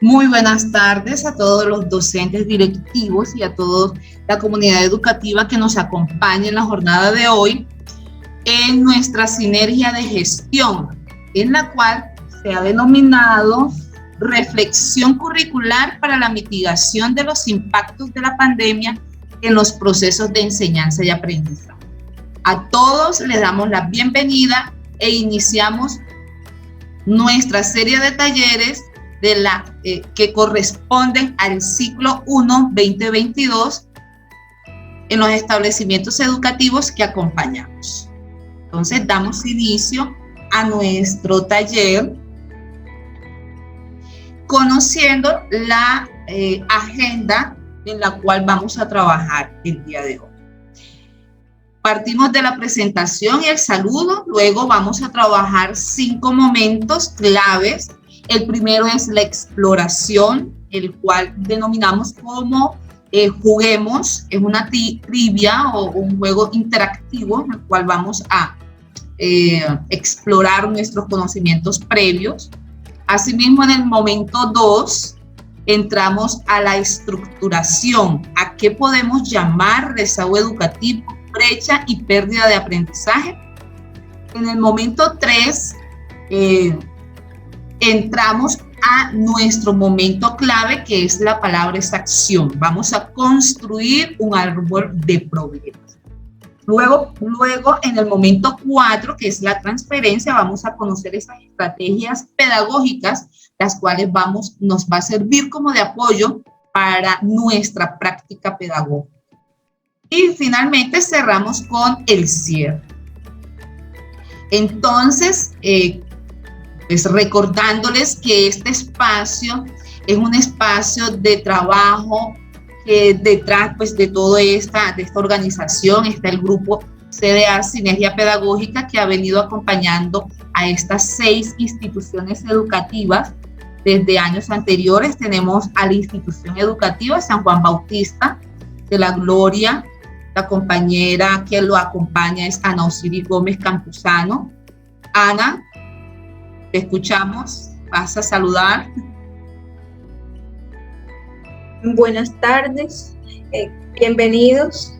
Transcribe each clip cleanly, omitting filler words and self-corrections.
Muy buenas tardes a todos los docentes directivos y a toda la comunidad educativa que nos acompaña en la jornada de hoy en nuestra sinergia de gestión, en la cual se ha denominado reflexión curricular para la mitigación de los impactos de la pandemia en los procesos de enseñanza y aprendizaje. A todos les damos la bienvenida e iniciamos nuestra serie de talleres que corresponden al ciclo 1 2022 en los establecimientos educativos que acompañamos. Entonces damos inicio a nuestro taller conociendo la agenda en la cual vamos a trabajar el día de hoy. Partimos de la presentación y el saludo, luego vamos a trabajar 5 momentos claves. El primero es la exploración, el cual denominamos como juguemos, es una trivia o un juego interactivo en el cual vamos a explorar nuestros conocimientos previos. Asimismo, en el momento 2, entramos a la estructuración, a qué podemos llamar rezago educativo, brecha y pérdida de aprendizaje. En el momento 3, entramos a nuestro momento clave, que es la palabra es acción. Vamos a construir un árbol de problemas. Luego, en el momento 4, que es la transferencia, vamos a conocer esas estrategias pedagógicas, las cuales nos va a servir como de apoyo para nuestra práctica pedagógica. Y finalmente cerramos con el cierre. Entonces, pues recordándoles que este espacio es un espacio de trabajo que detrás pues, de toda esta organización está el grupo CDA Sinergia Pedagógica, que ha venido acompañando a estas 6 instituciones educativas desde años anteriores. Tenemos a la institución educativa San Juan Bautista de la Gloria. La compañera que lo acompaña es Ana Osiris Gómez Campuzano. Ana, te escuchamos, vas a saludar. Buenas tardes, bienvenidos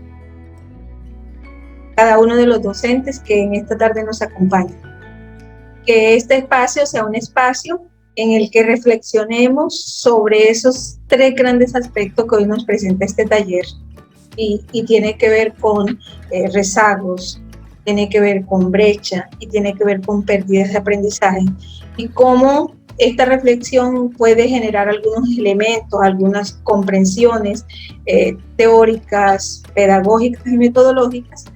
cada uno de los docentes que en esta tarde nos acompañan. Que este espacio sea un espacio en el que reflexionemos sobre esos 3 grandes aspectos que hoy nos presenta este taller y tiene que ver con rezagos, tiene que ver con brecha y tiene que ver con pérdidas de aprendizaje, y cómo esta reflexión puede generar algunos elementos, algunas comprensiones teóricas, pedagógicas y metodológicas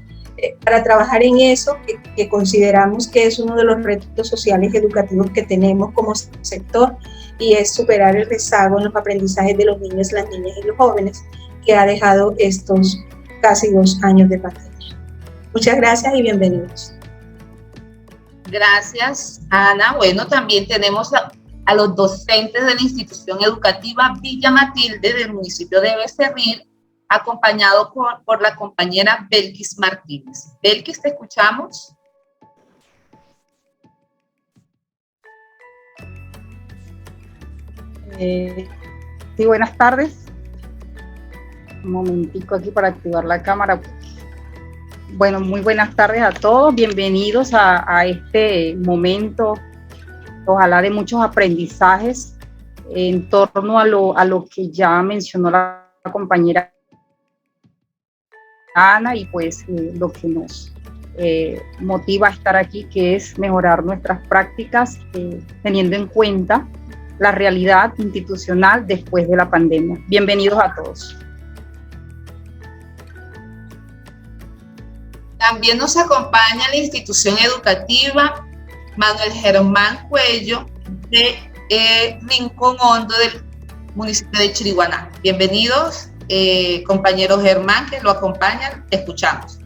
para trabajar en eso que consideramos que es uno de los retos sociales y educativos que tenemos como sector, y es superar el rezago en los aprendizajes de los niños, las niñas y los jóvenes que ha dejado estos casi 2 años de pandemia. Muchas gracias y bienvenidos. Gracias, Ana. Bueno, también tenemos a los docentes de la institución educativa Villa Matilde del municipio de Becerril, acompañado por la compañera Belkis Martínez. Belkis, ¿te escuchamos? Sí, buenas tardes. Un momentico aquí para activar la cámara. Bueno, muy buenas tardes a todos. Bienvenidos a este momento, ojalá de muchos aprendizajes en torno a lo que ya mencionó la compañera Ana, y pues lo que nos motiva a estar aquí, que es mejorar nuestras prácticas teniendo en cuenta la realidad institucional después de la pandemia. Bienvenidos a todos. También nos acompaña la institución educativa Manuel Germán Cuello de Rincón Hondo del municipio de Chiriguaná. Bienvenidos, compañero Germán, que lo acompañan. Te escuchamos.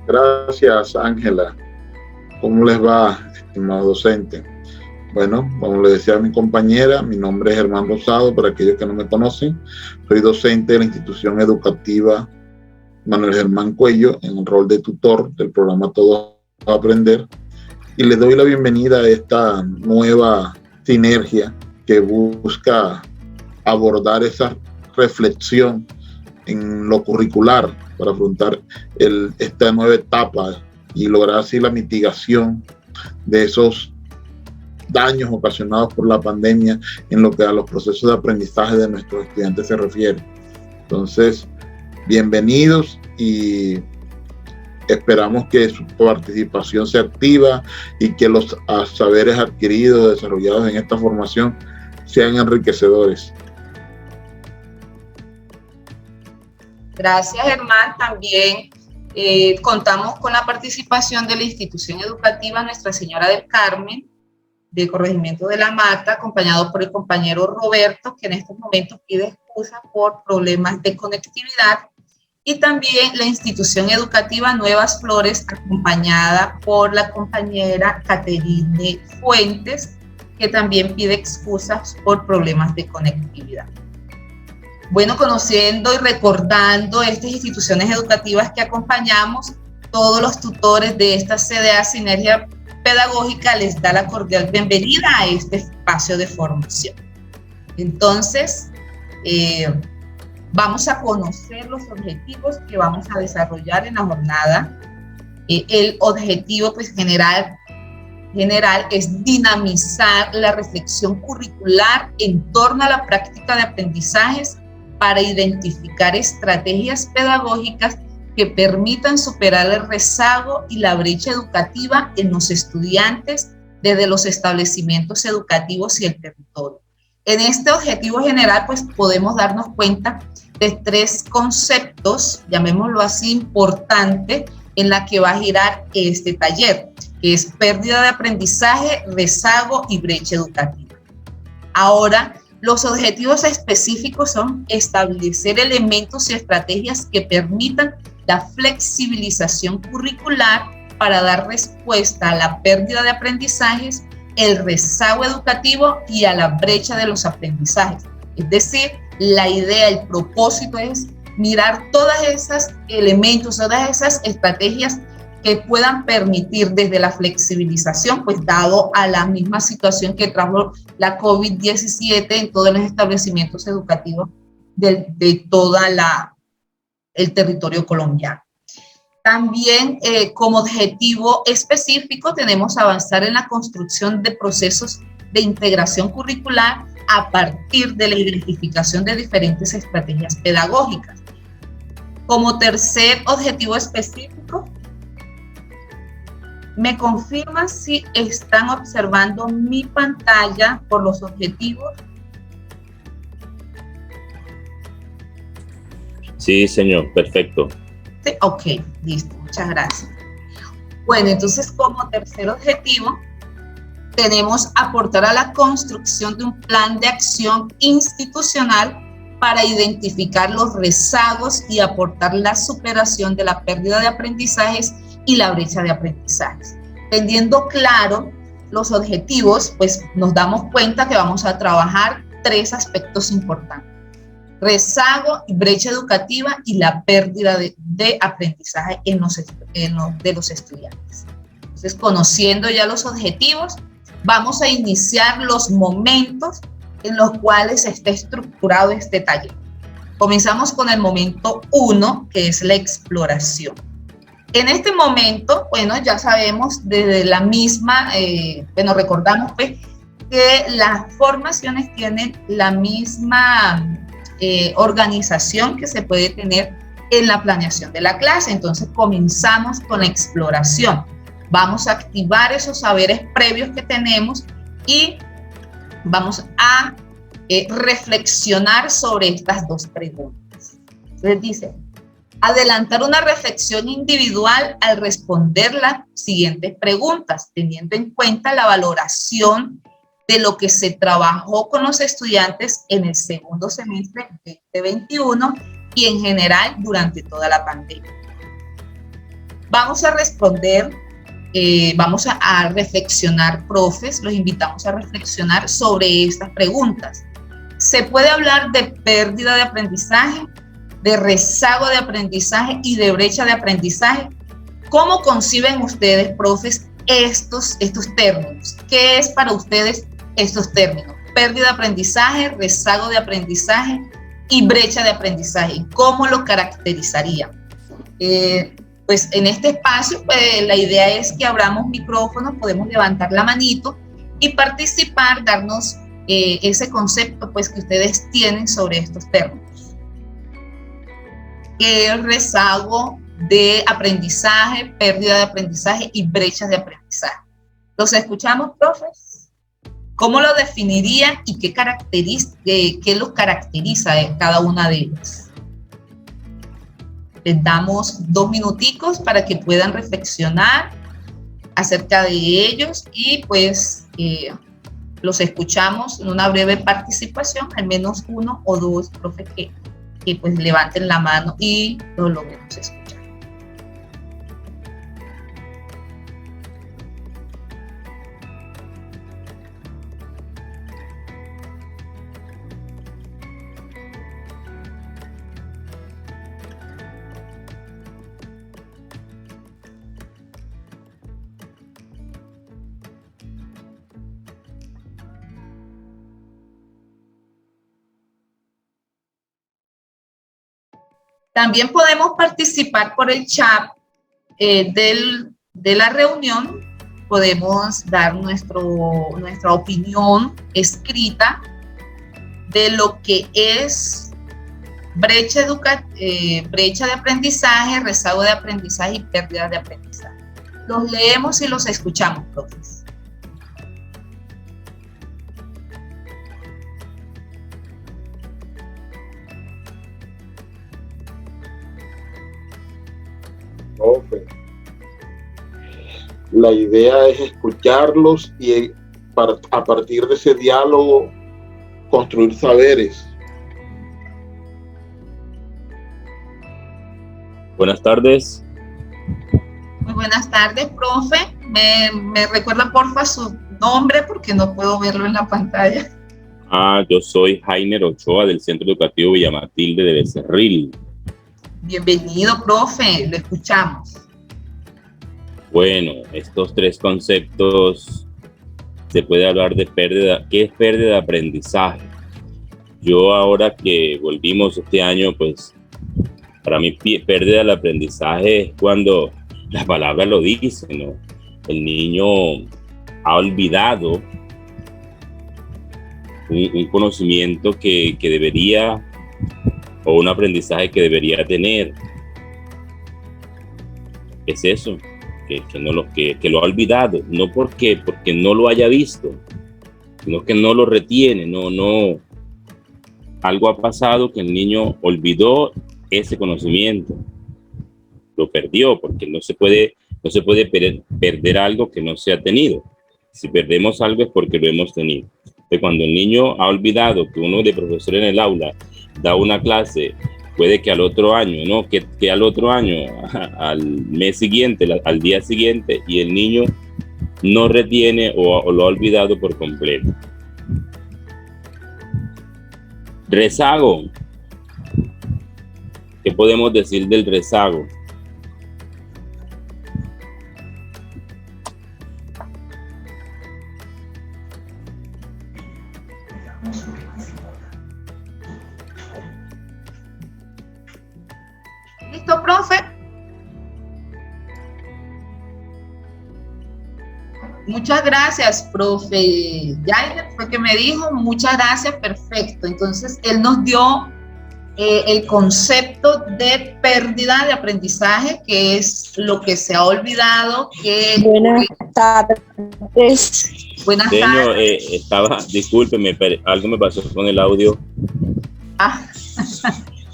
Gracias, Ángela. ¿Cómo les va, estimado docente? Bueno, como le decía a mi compañera, mi nombre es Germán Rosado, para aquellos que no me conocen. Soy docente de la institución educativa Manuel Germán Cuello, en el rol de tutor del programa Todos aprender. Y les doy la bienvenida a esta nueva sinergia que busca abordar esa reflexión en lo curricular para afrontar esta nueva etapa y lograr así la mitigación de esos daños ocasionados por la pandemia en lo que a los procesos de aprendizaje de nuestros estudiantes se refiere. Entonces, bienvenidos y esperamos que su participación sea activa y que los saberes adquiridos, desarrollados en esta formación sean enriquecedores. Gracias, Germán. También contamos con la participación de la institución educativa Nuestra Señora del Carmen, de Corregimiento de la Mata, acompañado por el compañero Roberto, que en estos momentos pide excusa por problemas de conectividad, y también la institución educativa Nuevas Flores, acompañada por la compañera Caterine Fuentes, que también pide excusas por problemas de conectividad. Bueno, conociendo y recordando estas instituciones educativas que acompañamos, todos los tutores de esta CDA Sinergia Pedagógica les da la cordial bienvenida a este espacio de formación. Entonces, vamos a conocer los objetivos que vamos a desarrollar en la jornada. El objetivo pues, general es dinamizar la reflexión curricular en torno a la práctica de aprendizajes para identificar estrategias pedagógicas que permitan superar el rezago y la brecha educativa en los estudiantes desde los establecimientos educativos y el territorio. En este objetivo general, pues podemos darnos cuenta de 3 conceptos, llamémoslo así, importantes, en la que va a girar este taller, que es pérdida de aprendizaje, rezago y brecha educativa. Ahora, los objetivos específicos son establecer elementos y estrategias que permitan la flexibilización curricular para dar respuesta a la pérdida de aprendizajes, el rezago educativo y a la brecha de los aprendizajes. Es decir, la idea, el propósito es mirar todos esos elementos, todas esas estrategias que puedan permitir desde la flexibilización, pues dado a la misma situación que trajo la COVID-19 en todos los establecimientos educativos de todo el territorio colombiano. También como objetivo específico tenemos avanzar en la construcción de procesos de integración curricular a partir de la identificación de diferentes estrategias pedagógicas. Como tercer objetivo específico, ¿me confirman si están observando mi pantalla por los objetivos? Sí, señor, perfecto. Sí, ok, listo, muchas gracias. Bueno, entonces como tercer objetivo, tenemos aportar a la construcción de un plan de acción institucional para identificar los rezagos y aportar la superación de la pérdida de aprendizajes y la brecha de aprendizajes. Teniendo claro los objetivos, pues nos damos cuenta que vamos a trabajar 3 aspectos importantes: rezago, brecha educativa y la pérdida de aprendizaje de los estudiantes. Entonces, conociendo ya los objetivos, vamos a iniciar los momentos en los cuales está estructurado este taller. Comenzamos con el momento 1, que es la exploración. En este momento, bueno, ya sabemos desde la misma, recordamos pues, que las formaciones tienen la misma organización que se puede tener en la planeación de la clase. Entonces comenzamos con la exploración. Vamos a activar esos saberes previos que tenemos y vamos a reflexionar sobre estas 2 preguntas. Entonces dice, adelantar una reflexión individual al responder las siguientes preguntas, teniendo en cuenta la valoración de lo que se trabajó con los estudiantes en el segundo semestre de 2021 y en general durante toda la pandemia. Vamos a responder, vamos a reflexionar, profes, los invitamos a reflexionar sobre estas preguntas. ¿Se puede hablar de pérdida de aprendizaje, de rezago de aprendizaje y de brecha de aprendizaje? ¿Cómo conciben ustedes, profes, estos términos? ¿Qué es para ustedes estos términos? Pérdida de aprendizaje, rezago de aprendizaje y brecha de aprendizaje. ¿Cómo lo caracterizarían? Pues en este espacio, pues, la idea es que abramos micrófonos, podemos levantar la manito y participar, darnos ese concepto pues, que ustedes tienen sobre estos términos. El rezago de aprendizaje, pérdida de aprendizaje y brechas de aprendizaje. ¿Los escuchamos, profes? ¿Cómo lo definirían y qué los caracteriza de cada una de ellas? Les damos 2 minuticos para que puedan reflexionar acerca de ellos y pues los escuchamos en una breve participación, al menos 1 o 2 profes que pues levanten la mano y lo logremos escuchar. También podemos participar por el chat de la reunión. Podemos dar nuestra opinión escrita de lo que es brecha de aprendizaje, rezago de aprendizaje y pérdida de aprendizaje. Los leemos y los escuchamos, profes. La idea es escucharlos y a partir de ese diálogo construir saberes. Buenas tardes. Muy buenas tardes, profe. ¿Me recuerda, porfa, su nombre? Porque no puedo verlo en la pantalla. Yo soy Jainer Ochoa del Centro Educativo Villa Matilde de Becerril. Bienvenido, profe. Lo escuchamos. Bueno, estos 3 conceptos se puede hablar de pérdida. ¿Qué es pérdida de aprendizaje? Yo ahora que volvimos este año, pues para mí pérdida del aprendizaje es cuando la palabra lo dice, ¿no? El niño ha olvidado un conocimiento que debería, o un aprendizaje que debería tener. Es eso. Que lo ha olvidado, no porque no lo haya visto, sino que no lo retiene, no, algo ha pasado que el niño olvidó ese conocimiento, lo perdió, porque no se puede perder algo que no se ha tenido. Si perdemos algo es porque lo hemos tenido. Entonces, cuando el niño ha olvidado que uno de profesor en el aula da una clase, puede que al otro año, ¿no? Que al otro año, al mes siguiente, al día siguiente, y el niño no retiene o lo ha olvidado por completo. Rezago. ¿Qué podemos decir del rezago? ¿Listo, profe? Muchas gracias, profe. Ya fue que me dijo, muchas gracias, perfecto. Entonces, él nos dio el concepto de pérdida de aprendizaje, que es lo que se ha olvidado. Buenas tardes. Buenas tardes. Discúlpeme, algo me pasó con el audio.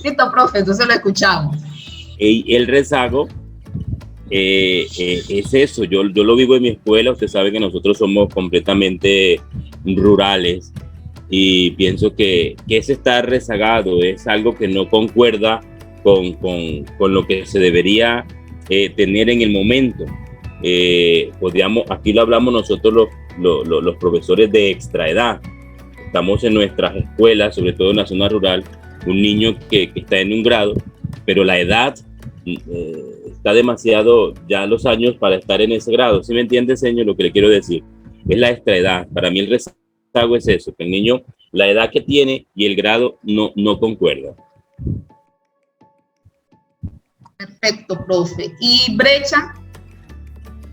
Listo, profe, entonces lo escuchamos. El rezago es eso, yo lo vivo en mi escuela. Usted sabe que nosotros somos completamente rurales y pienso que ese estar rezagado es algo que no concuerda con lo que se debería tener en el momento. Aquí lo hablamos nosotros los profesores de extraedad. Estamos en nuestras escuelas, sobre todo en la zona rural, un niño que está en un grado, pero la edad está demasiado ya los años para estar en ese grado. ¿Sí me entiende, señor, lo que le quiero decir? Es la extra edad. Para mí el rezago es eso, que el niño, la edad que tiene y el grado no concuerda. Perfecto, profe. ¿Y brecha?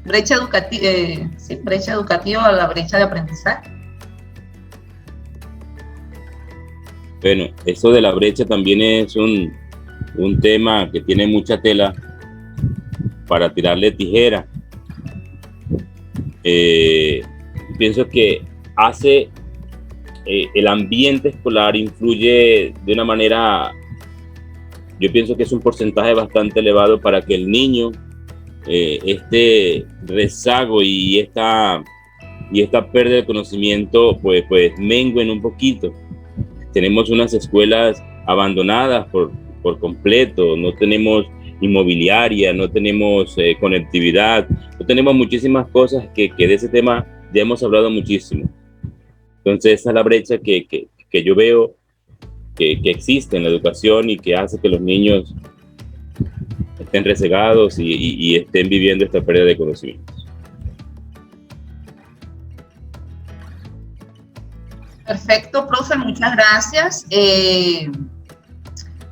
Brecha educativa, sí, brecha educativa o la brecha de aprendizaje. Bueno, eso de la brecha también es un tema que tiene mucha tela para tirarle tijera. Pienso que el ambiente escolar influye de una manera, yo pienso que es un porcentaje bastante elevado para que el niño este rezago y esta pérdida de conocimiento pues menguen un poquito. Tenemos unas escuelas abandonadas por completo, no tenemos inmobiliaria, no tenemos conectividad, no tenemos muchísimas cosas que de ese tema ya hemos hablado muchísimo. Entonces esa es la brecha que yo veo que existe en la educación y que hace que los niños estén rezagados y estén viviendo esta pérdida de conocimientos. Perfecto, profe, muchas gracias.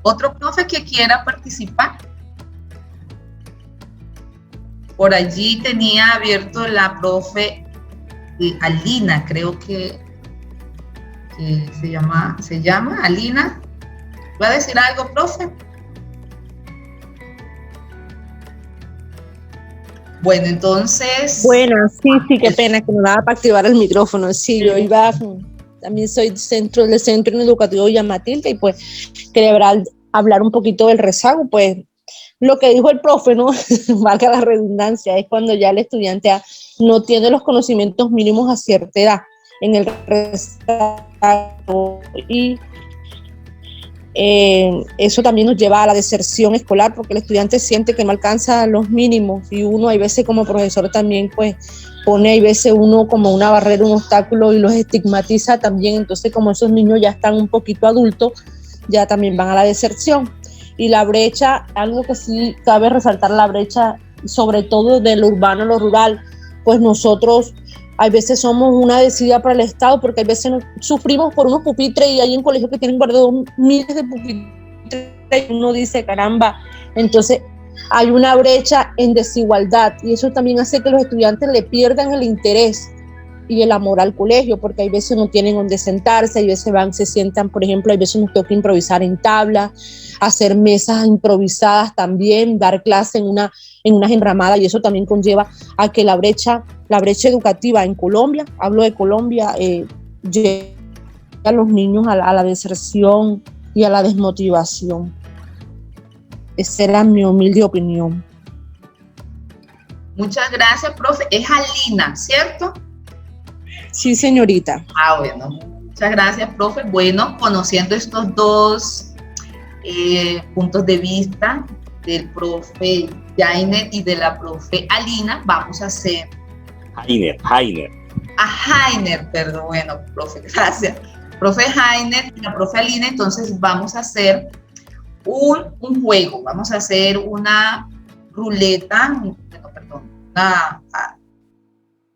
¿Otro profe que quiera participar? Por allí tenía abierto la profe Alina, creo que se llama Alina. ¿Va a decir algo, profe? Bueno, entonces... Bueno, sí, qué pena que no daba para activar el micrófono. Sí, yo iba, también soy del Centro Educativo Villa Matilde y pues quería hablar un poquito del rezago. Pues lo que dijo el profe, ¿no? Valga la redundancia, es cuando ya el estudiante no tiene los conocimientos mínimos a cierta edad en el rezago y eso también nos lleva a la deserción escolar porque el estudiante siente que no alcanza los mínimos y uno hay veces como profesor también pues pone hay veces uno como una barrera, un obstáculo y los estigmatiza también, entonces como esos niños ya están un poquito adultos ya también van a la deserción. Y la brecha, algo que sí cabe resaltar, la brecha sobre todo de lo urbano a lo rural, pues nosotros hay veces somos una desidia para el Estado porque hay veces sufrimos por unos pupitres y hay en colegios que tienen guardados miles de pupitres y uno dice caramba, entonces hay una brecha en desigualdad y eso también hace que los estudiantes le pierdan el interés y el amor al colegio porque hay veces no tienen donde sentarse, hay veces se sientan, por ejemplo, hay veces nos toca improvisar en tabla, hacer mesas improvisadas también, dar clase en unas enramadas y eso también conlleva a que la brecha educativa en Colombia, hablo de Colombia, lleve a los niños a la deserción y a la desmotivación. Esa era mi humilde opinión. Muchas gracias, profe. Es Alina, ¿cierto? Sí, señorita. Bueno, muchas gracias, profe. Bueno, conociendo estos dos puntos de vista del profe Jainer y de la profe Alina, vamos a hacer... Jainer. Jainer, perdón, bueno, profe, gracias. Profe Jainer y la profe Alina, entonces vamos a hacer un juego, vamos a hacer una ruleta,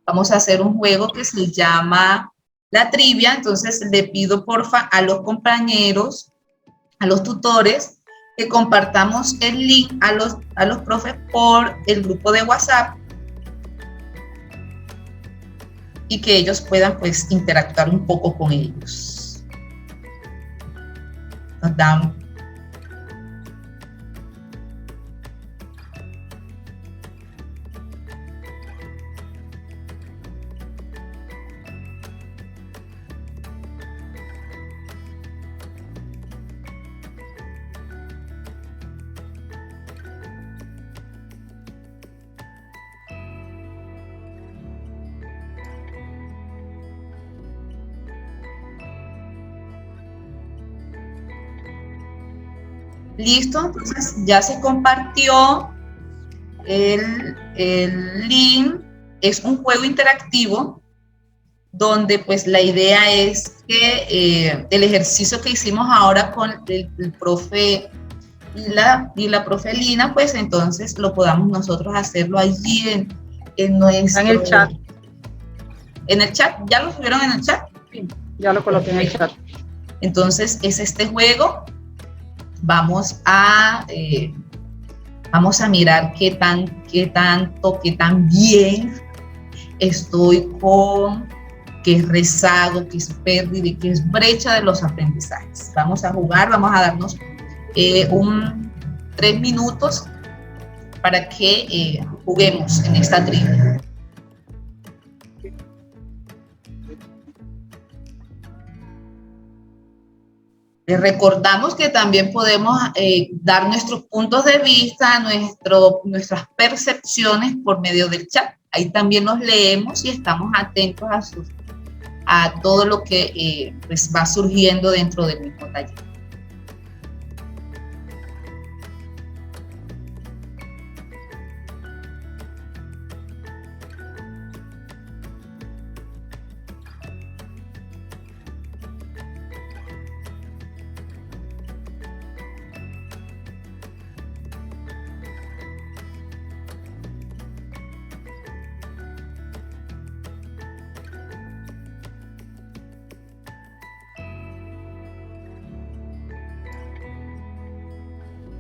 vamos a hacer un juego que se llama la trivia, entonces le pido porfa a los compañeros, a los tutores, que compartamos el link a los profes por el grupo de WhatsApp y que ellos puedan pues interactuar un poco con ellos. Nos dan listo, entonces ya se compartió el link. Es un juego interactivo donde pues la idea es que el ejercicio que hicimos ahora con el profe y la profe Lina, pues entonces lo podamos nosotros hacerlo allí en nuestro... En el chat. En el chat, ¿ya lo subieron en el chat? Sí, ya lo coloqué en el chat. Entonces es este juego. Vamos a mirar qué tan bien estoy con qué es rezago, qué es pérdida y qué es brecha de los aprendizajes. Vamos a jugar, vamos a darnos 3 minutos para que juguemos en esta trivia. Les recordamos que también podemos dar nuestros puntos de vista, nuestras percepciones por medio del chat. Ahí también los leemos y estamos atentos a todo lo que pues va surgiendo dentro del mismo taller.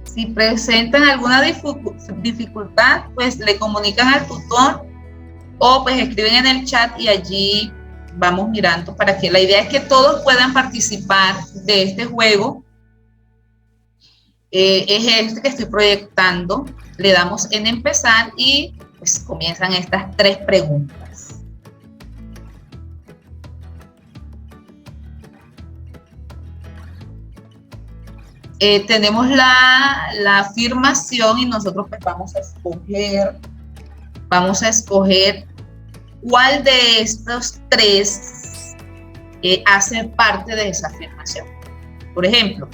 Si presentan alguna dificultad, pues le comunican al tutor o pues escriben en el chat y allí vamos mirando para que la idea es que todos puedan participar de este juego. Es este que estoy proyectando. Le damos en empezar y pues comienzan estas 3 preguntas. Tenemos la afirmación y nosotros pues vamos a escoger cuál de estos 3 hace parte de esa afirmación. Por ejemplo,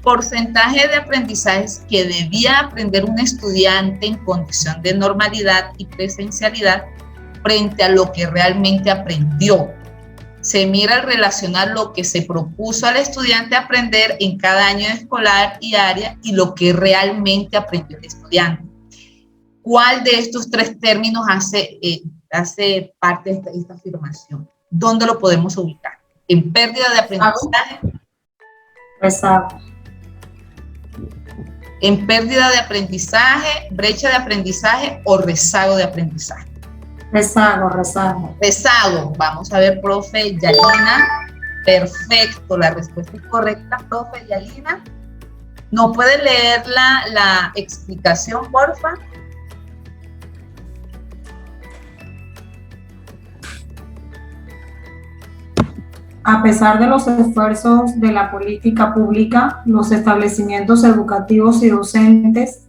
porcentaje de aprendizajes que debía aprender un estudiante en condición de normalidad y presencialidad frente a lo que realmente aprendió. Se mira al relacionar lo que se propuso al estudiante aprender en cada año escolar y área y lo que realmente aprendió el estudiante. ¿Cuál de estos 3 términos hace parte de esta afirmación? ¿Dónde lo podemos ubicar? ¿En pérdida de aprendizaje? Rezago. ¿En pérdida de aprendizaje, brecha de aprendizaje o rezago de aprendizaje? Rezago. Rezago. Vamos a ver, profe Yalina. Perfecto, la respuesta es correcta, profe Yalina. ¿No puede leer la explicación, porfa? A pesar de los esfuerzos de la política pública, los establecimientos educativos y docentes,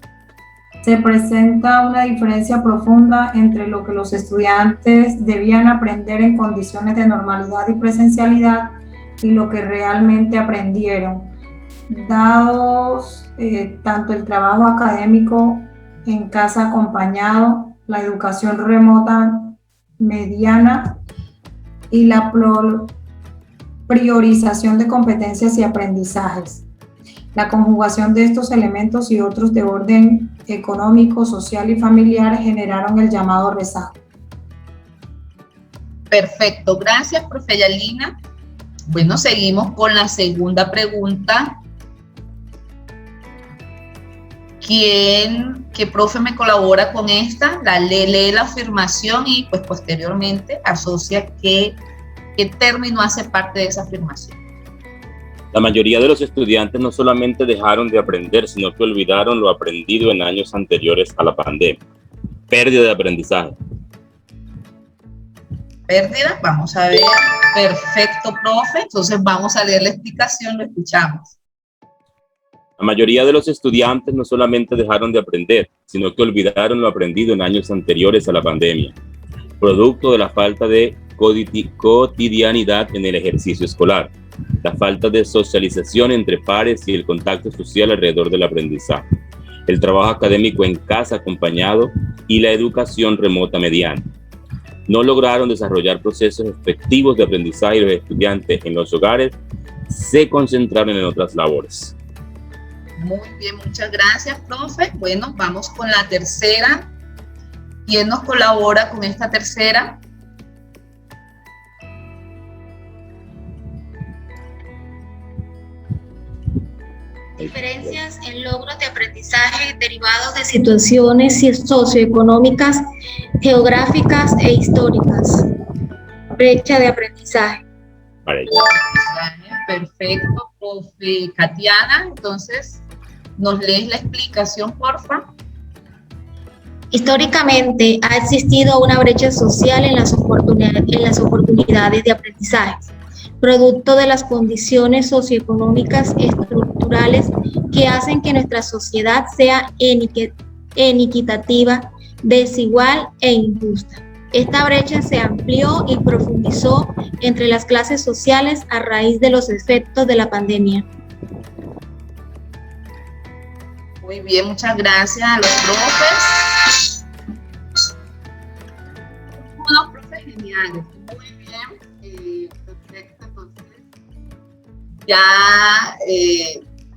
se presenta una diferencia profunda entre lo que los estudiantes debían aprender en condiciones de normalidad y presencialidad y lo que realmente aprendieron, dados tanto el trabajo académico en casa acompañado, la educación remota mediana y la priorización de competencias y aprendizajes. La conjugación de estos elementos y otros de orden económico, social y familiar generaron el llamado rezago. Perfecto, gracias, profe Yalina. Bueno, seguimos con la segunda pregunta. ¿Qué profe me colabora con esta? Lee la afirmación y pues posteriormente asocia qué término hace parte de esa afirmación. La mayoría de los estudiantes no solamente dejaron de aprender, sino que olvidaron lo aprendido en años anteriores a la pandemia. Pérdida de aprendizaje. Pérdida, vamos a ver. Perfecto, profe. Entonces vamos a leer la explicación, lo escuchamos. La mayoría de los estudiantes no solamente dejaron de aprender, sino que olvidaron lo aprendido en años anteriores a la pandemia, producto de la falta de cotidianidad en el ejercicio escolar, la falta de socialización entre pares y el contacto social alrededor del aprendizaje, el trabajo académico en casa acompañado y la educación remota mediana. No lograron desarrollar procesos efectivos de aprendizaje y los estudiantes en los hogares se concentraron en otras labores. Muy bien, muchas gracias, profe. Bueno, vamos con la tercera. ¿Quién nos colabora con esta tercera? Diferencias en logros de aprendizaje derivados de situaciones socioeconómicas, geográficas e históricas. Brecha de aprendizaje. Perfecto, profe Katiana. Entonces, ¿nos lees la explicación, porfa? Históricamente ha existido una brecha social en las oportunidades de aprendizaje, producto de las condiciones socioeconómicas estructurales que hacen que nuestra sociedad sea inequitativa, desigual e injusta. Esta brecha se amplió y profundizó entre las clases sociales a raíz de los efectos de la pandemia. Muy bien, muchas gracias a los profes. Unos profes geniales. Muy bien. Perfecto, entonces ya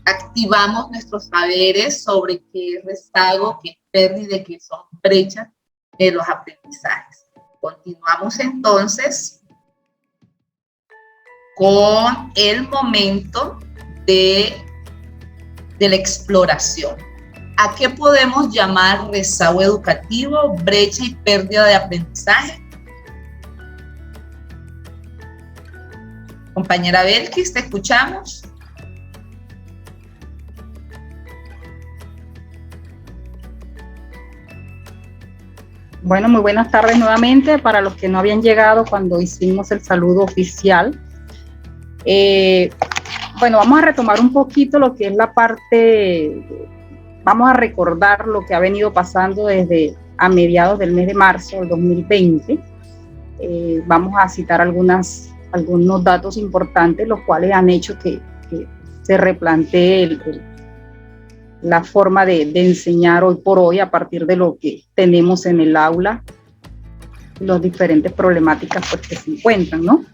activamos nuestros saberes sobre qué es rezago, qué es pérdida, qué son brechas de los aprendizajes. Continuamos entonces con el momento de la exploración. ¿A qué podemos llamar rezago educativo, brecha y pérdida de aprendizaje? Compañera Belkis, te escuchamos. Bueno, muy buenas tardes nuevamente para los que no habían llegado cuando hicimos el saludo oficial. Bueno, vamos a retomar un poquito lo que es la parte, vamos a recordar lo que ha venido pasando desde a mediados del mes de marzo del 2020. Vamos a citar algunos datos importantes, los cuales han hecho que se replantee la forma de enseñar hoy por hoy a partir de lo que tenemos en el aula, las diferentes problemáticas pues, que se encuentran, ¿no?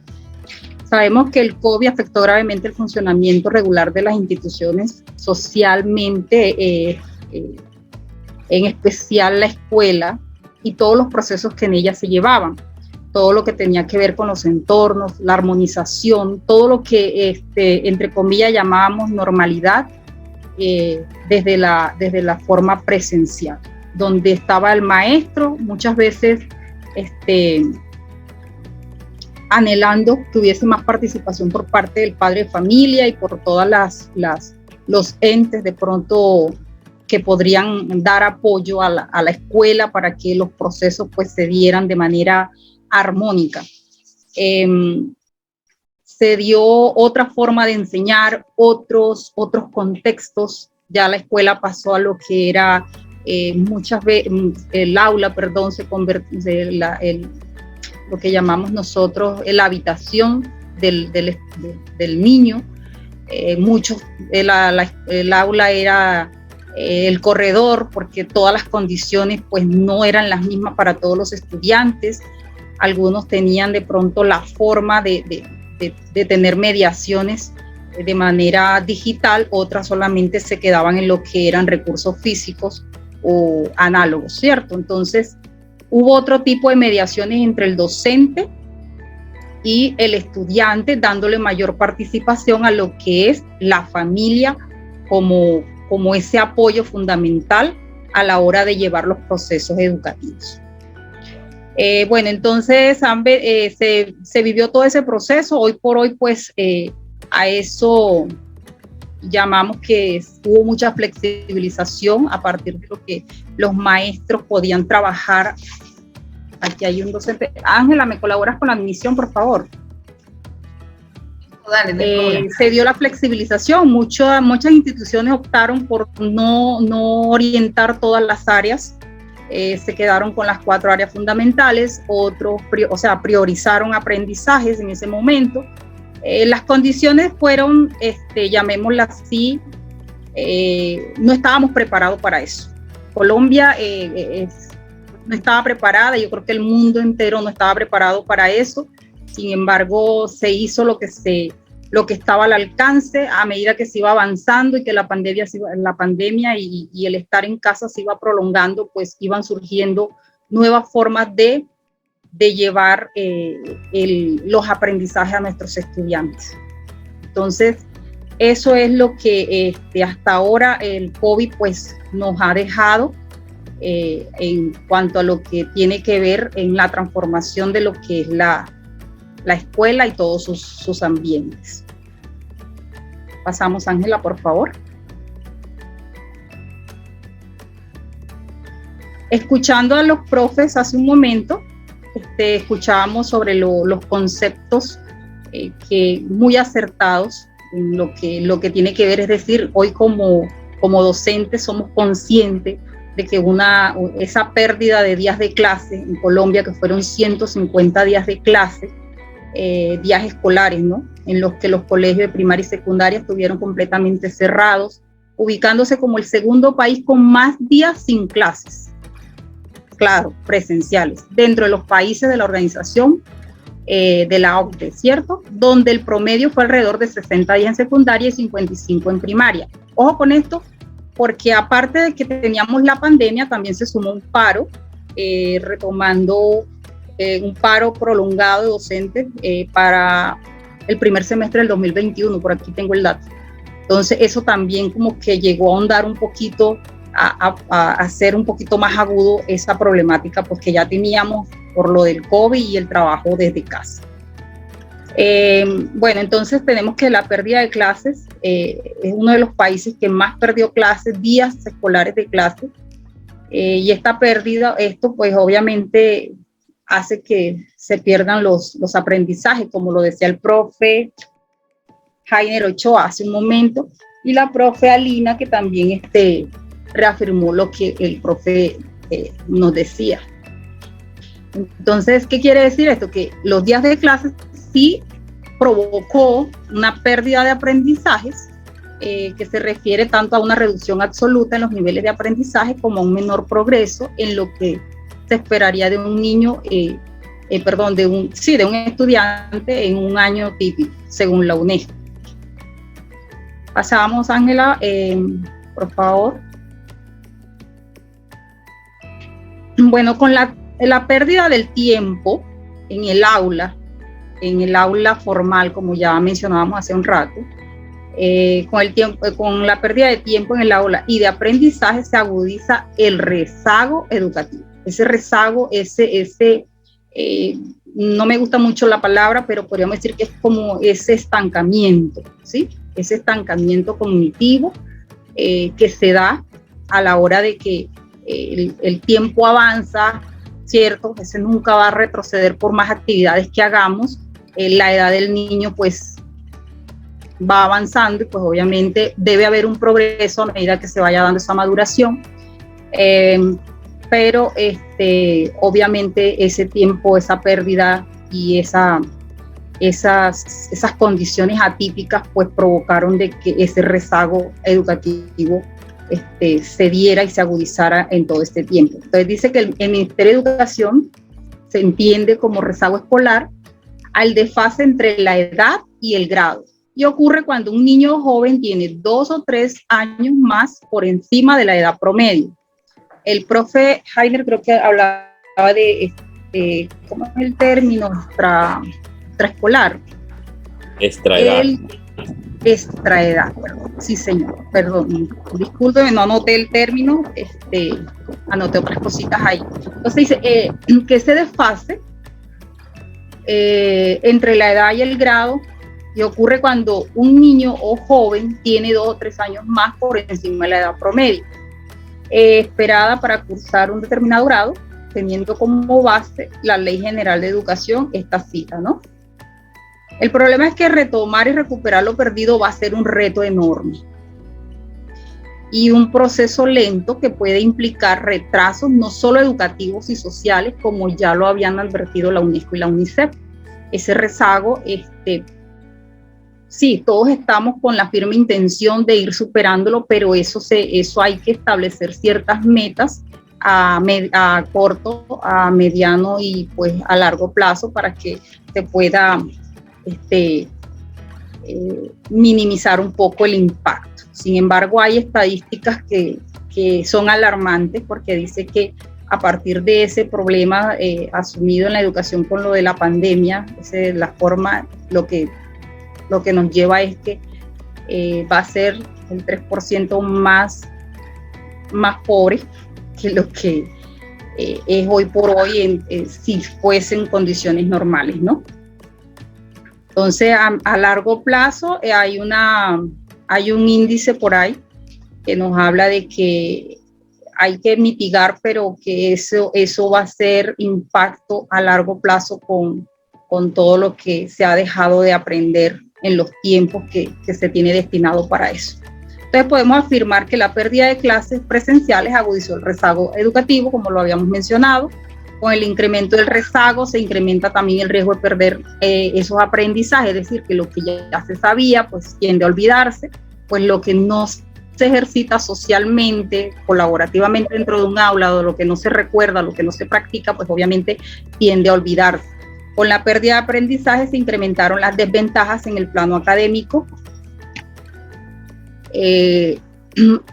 Sabemos que el COVID afectó gravemente el funcionamiento regular de las instituciones socialmente, en especial la escuela y todos los procesos que en ella se llevaban, todo lo que tenía que ver con los entornos, la armonización, todo lo que, entre comillas, llamábamos normalidad, desde la forma presencial, donde estaba el maestro, muchas veces anhelando que hubiese más participación por parte del padre de familia y por todas los entes de pronto que podrían dar apoyo a la escuela para que los procesos pues se dieran de manera armónica. Se dio otra forma de enseñar, otros contextos. Ya la escuela pasó a lo que era muchas veces el aula, perdón, se convirtió lo que llamamos nosotros la habitación del niño. El aula era el corredor, porque todas las condiciones pues no eran las mismas para todos los estudiantes. Algunos tenían de pronto la forma de tener mediaciones de manera digital, otras solamente se quedaban en lo que eran recursos físicos o análogos, ¿cierto? Entonces, hubo otro tipo de mediaciones entre el docente y el estudiante, dándole mayor participación a lo que es la familia como ese apoyo fundamental a la hora de llevar los procesos educativos. Bueno, entonces se vivió todo ese proceso. Hoy por hoy, pues, a eso llamamos que hubo mucha flexibilización a partir de lo que los maestros podían trabajar. Aquí hay un docente. Ángela, ¿me colaboras con la admisión, por favor? Dale, se dio la flexibilización. Muchas instituciones optaron por no orientar todas las áreas. Se quedaron con las 4 áreas fundamentales, otros priorizaron aprendizajes en ese momento. Las condiciones fueron, llamémoslas así, no estábamos preparados para eso. Colombia no estaba preparada, yo creo que el mundo entero no estaba preparado para eso. Sin embargo, se hizo lo que se lo que estaba al alcance. A medida que se iba avanzando y que la pandemia y el estar en casa se iba prolongando, pues iban surgiendo nuevas formas de llevar los aprendizajes a nuestros estudiantes. Entonces, eso es lo que hasta ahora el COVID pues nos ha dejado en cuanto a lo que tiene que ver en la transformación de lo que es la escuela y todos sus ambientes. Pasamos, Ángela, por favor. Escuchando a los profes hace un momento, escuchábamos sobre los conceptos que muy acertados en lo que tiene que ver, es decir, hoy como docentes somos conscientes de que esa pérdida de días de clase en Colombia, que fueron 150 días de clase, días escolares, ¿no?, en los que los colegios de primaria y secundaria estuvieron completamente cerrados, ubicándose como el segundo país con más días sin clases, claro, presenciales, dentro de los países de la organización de la OCDE, ¿cierto? Donde el promedio fue alrededor de 60 días en secundaria y 55 en primaria. Ojo con esto, porque aparte de que teníamos la pandemia, también se sumó un paro, retomando un paro prolongado de docentes para el primer semestre del 2021, por aquí tengo el dato. Entonces eso también como que llegó a ahondar un poquito, a hacer un poquito más agudo esa problemática, pues que ya teníamos por lo del COVID y el trabajo desde casa. Bueno, entonces tenemos que la pérdida de clases es uno de los países que más perdió clases, días escolares de clases, y esta pérdida, esto pues obviamente hace que se pierdan los aprendizajes, como lo decía el profe Jainer Ochoa hace un momento, y la profe Alina, que también reafirmó lo que el profe nos decía. Entonces, ¿qué quiere decir esto? Que los días de clases sí provocó una pérdida de aprendizajes, que se refiere tanto a una reducción absoluta en los niveles de aprendizaje como a un menor progreso en lo que se esperaría de un niño, de un estudiante en un año típico, según la UNESCO. Pasamos, Ángela, por favor. Bueno, con la pérdida del tiempo en el aula formal, como ya mencionábamos hace un rato, con la pérdida de tiempo en el aula y de aprendizaje se agudiza el rezago educativo. Ese rezago, no me gusta mucho la palabra, pero podríamos decir que es como ese estancamiento, ¿sí? Ese estancamiento cognitivo que se da a la hora de que el tiempo avanza, ¿cierto? Ese nunca va a retroceder por más actividades que hagamos. La edad del niño pues va avanzando y pues obviamente debe haber un progreso a medida que se vaya dando esa maduración, pero obviamente ese tiempo, esa pérdida y esas condiciones atípicas pues provocaron de que ese rezago educativo se diera y se agudizara en todo este tiempo. Entonces dice que el Ministerio de Educación se entiende como rezago escolar al desfase entre la edad y el grado, y ocurre cuando un niño o joven tiene 2 o 3 años más por encima de la edad promedio. El profe Jainer creo que hablaba de, ¿cómo es el término? Extraescolar. Extraedad. Extraedad, sí señor, perdón, discúlpeme, no anoté el término, anoté otras cositas ahí. Entonces dice que ese desfase entre la edad y el grado y ocurre cuando un niño o joven tiene 2 o 3 años más por encima de la edad promedio, esperada para cursar un determinado grado, teniendo como base la Ley General de Educación, esta cita, ¿no? El problema es que retomar y recuperar lo perdido va a ser un reto enorme y un proceso lento que puede implicar retrasos no solo educativos y sociales, como ya lo habían advertido la UNESCO y la UNICEF. Ese rezago, sí, todos estamos con la firme intención de ir superándolo, pero eso hay que establecer ciertas metas a corto, a mediano y pues a largo plazo para que se pueda minimizar un poco el impacto. Sin embargo, hay estadísticas que son alarmantes, porque dice que a partir de ese problema asumido en la educación con lo de la pandemia, la forma, lo que nos lleva es que va a ser el 3% más pobre que lo que es hoy por hoy si fuesen condiciones normales, ¿no? Entonces, a largo plazo hay un índice por ahí que nos habla de que hay que mitigar, pero que eso va a ser impacto a largo plazo con todo lo que se ha dejado de aprender en los tiempos que se tiene destinado para eso. Entonces podemos afirmar que la pérdida de clases presenciales agudizó el rezago educativo, como lo habíamos mencionado. Con el incremento del rezago se incrementa también el riesgo de perder esos aprendizajes, es decir, que lo que ya se sabía pues tiende a olvidarse, pues lo que no se ejercita socialmente, colaborativamente dentro de un aula, o lo que no se recuerda, lo que no se practica, pues obviamente tiende a olvidarse. Con la pérdida de aprendizaje se incrementaron las desventajas en el plano académico,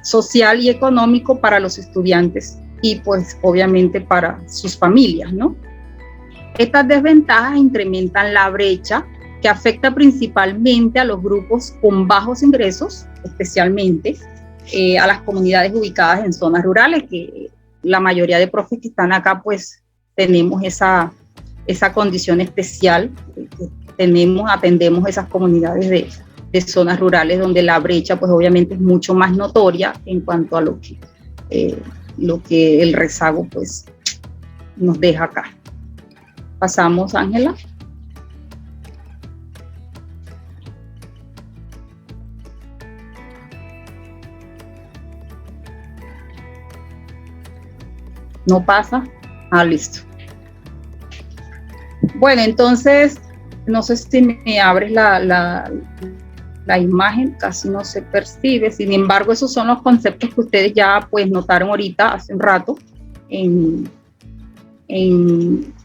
social y económico para los estudiantes y pues obviamente para sus familias, ¿no? Estas desventajas incrementan la brecha que afecta principalmente a los grupos con bajos ingresos, especialmente a las comunidades ubicadas en zonas rurales, que la mayoría de profes que están acá pues tenemos esa condición especial, atendemos esas comunidades de zonas rurales donde la brecha pues obviamente es mucho más notoria en cuanto a lo que el rezago pues nos deja acá. Pasamos, Ángela. No pasa. Listo. Bueno, entonces, no sé si me abres la imagen, casi no se percibe. Sin embargo, esos son los conceptos que ustedes ya pues notaron ahorita, hace un rato, en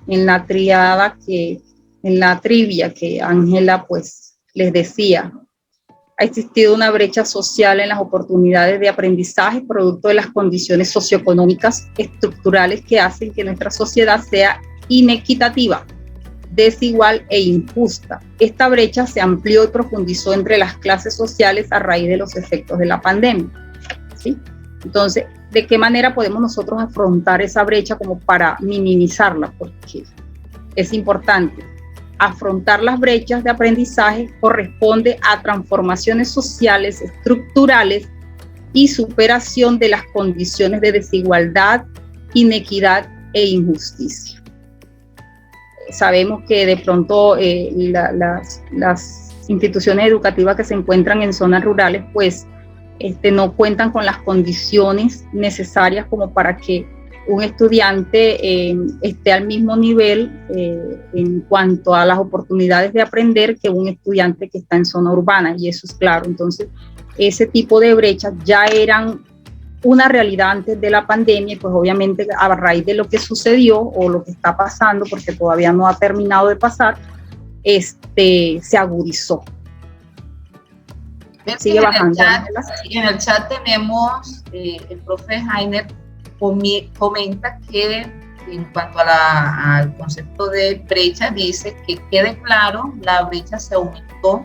la triada en la trivia que Ángela pues les decía. Ha existido una brecha social en las oportunidades de aprendizaje producto de las condiciones socioeconómicas estructurales que hacen que nuestra sociedad sea inequitativa, desigual e injusta. Esta brecha se amplió y profundizó entre las clases sociales a raíz de los efectos de la pandemia, ¿sí? Entonces, ¿de qué manera podemos nosotros afrontar esa brecha como para minimizarla? Porque es importante. Afrontar las brechas de aprendizaje corresponde a transformaciones sociales, estructurales y superación de las condiciones de desigualdad, inequidad e injusticia. Sabemos que de pronto las instituciones educativas que se encuentran en zonas rurales pues no cuentan con las condiciones necesarias como para que un estudiante esté al mismo nivel en cuanto a las oportunidades de aprender que un estudiante que está en zona urbana, y eso es claro. Entonces, ese tipo de brechas ya eran una realidad antes de la pandemia, y pues obviamente a raíz de lo que sucedió o lo que está pasando, porque todavía no ha terminado de pasar, se agudizó. Sigue bajando. En el chat tenemos el profe Jainer comenta que en cuanto al concepto de brecha, dice que quede claro, la brecha se aumentó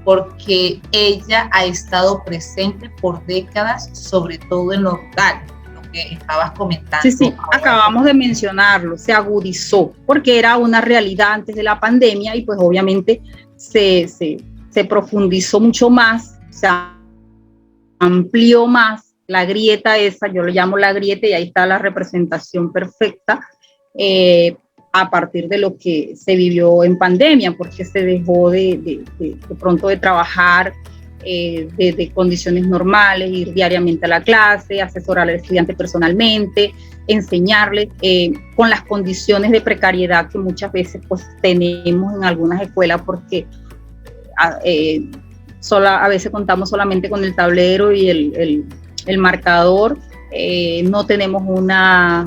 porque ella ha estado presente por décadas, sobre todo en lo rural, lo que estabas comentando. Sí, acabamos de mencionarlo, se agudizó, porque era una realidad antes de la pandemia y pues obviamente se profundizó mucho más, se amplió más la grieta esa, yo lo llamo la grieta, y ahí está la representación perfecta a partir de lo que se vivió en pandemia, porque se dejó de pronto de trabajar de condiciones normales, ir diariamente a la clase, asesorar al estudiante personalmente, enseñarle con las condiciones de precariedad que muchas veces pues tenemos en algunas escuelas, porque a veces contamos solamente con el tablero y el marcador, no tenemos una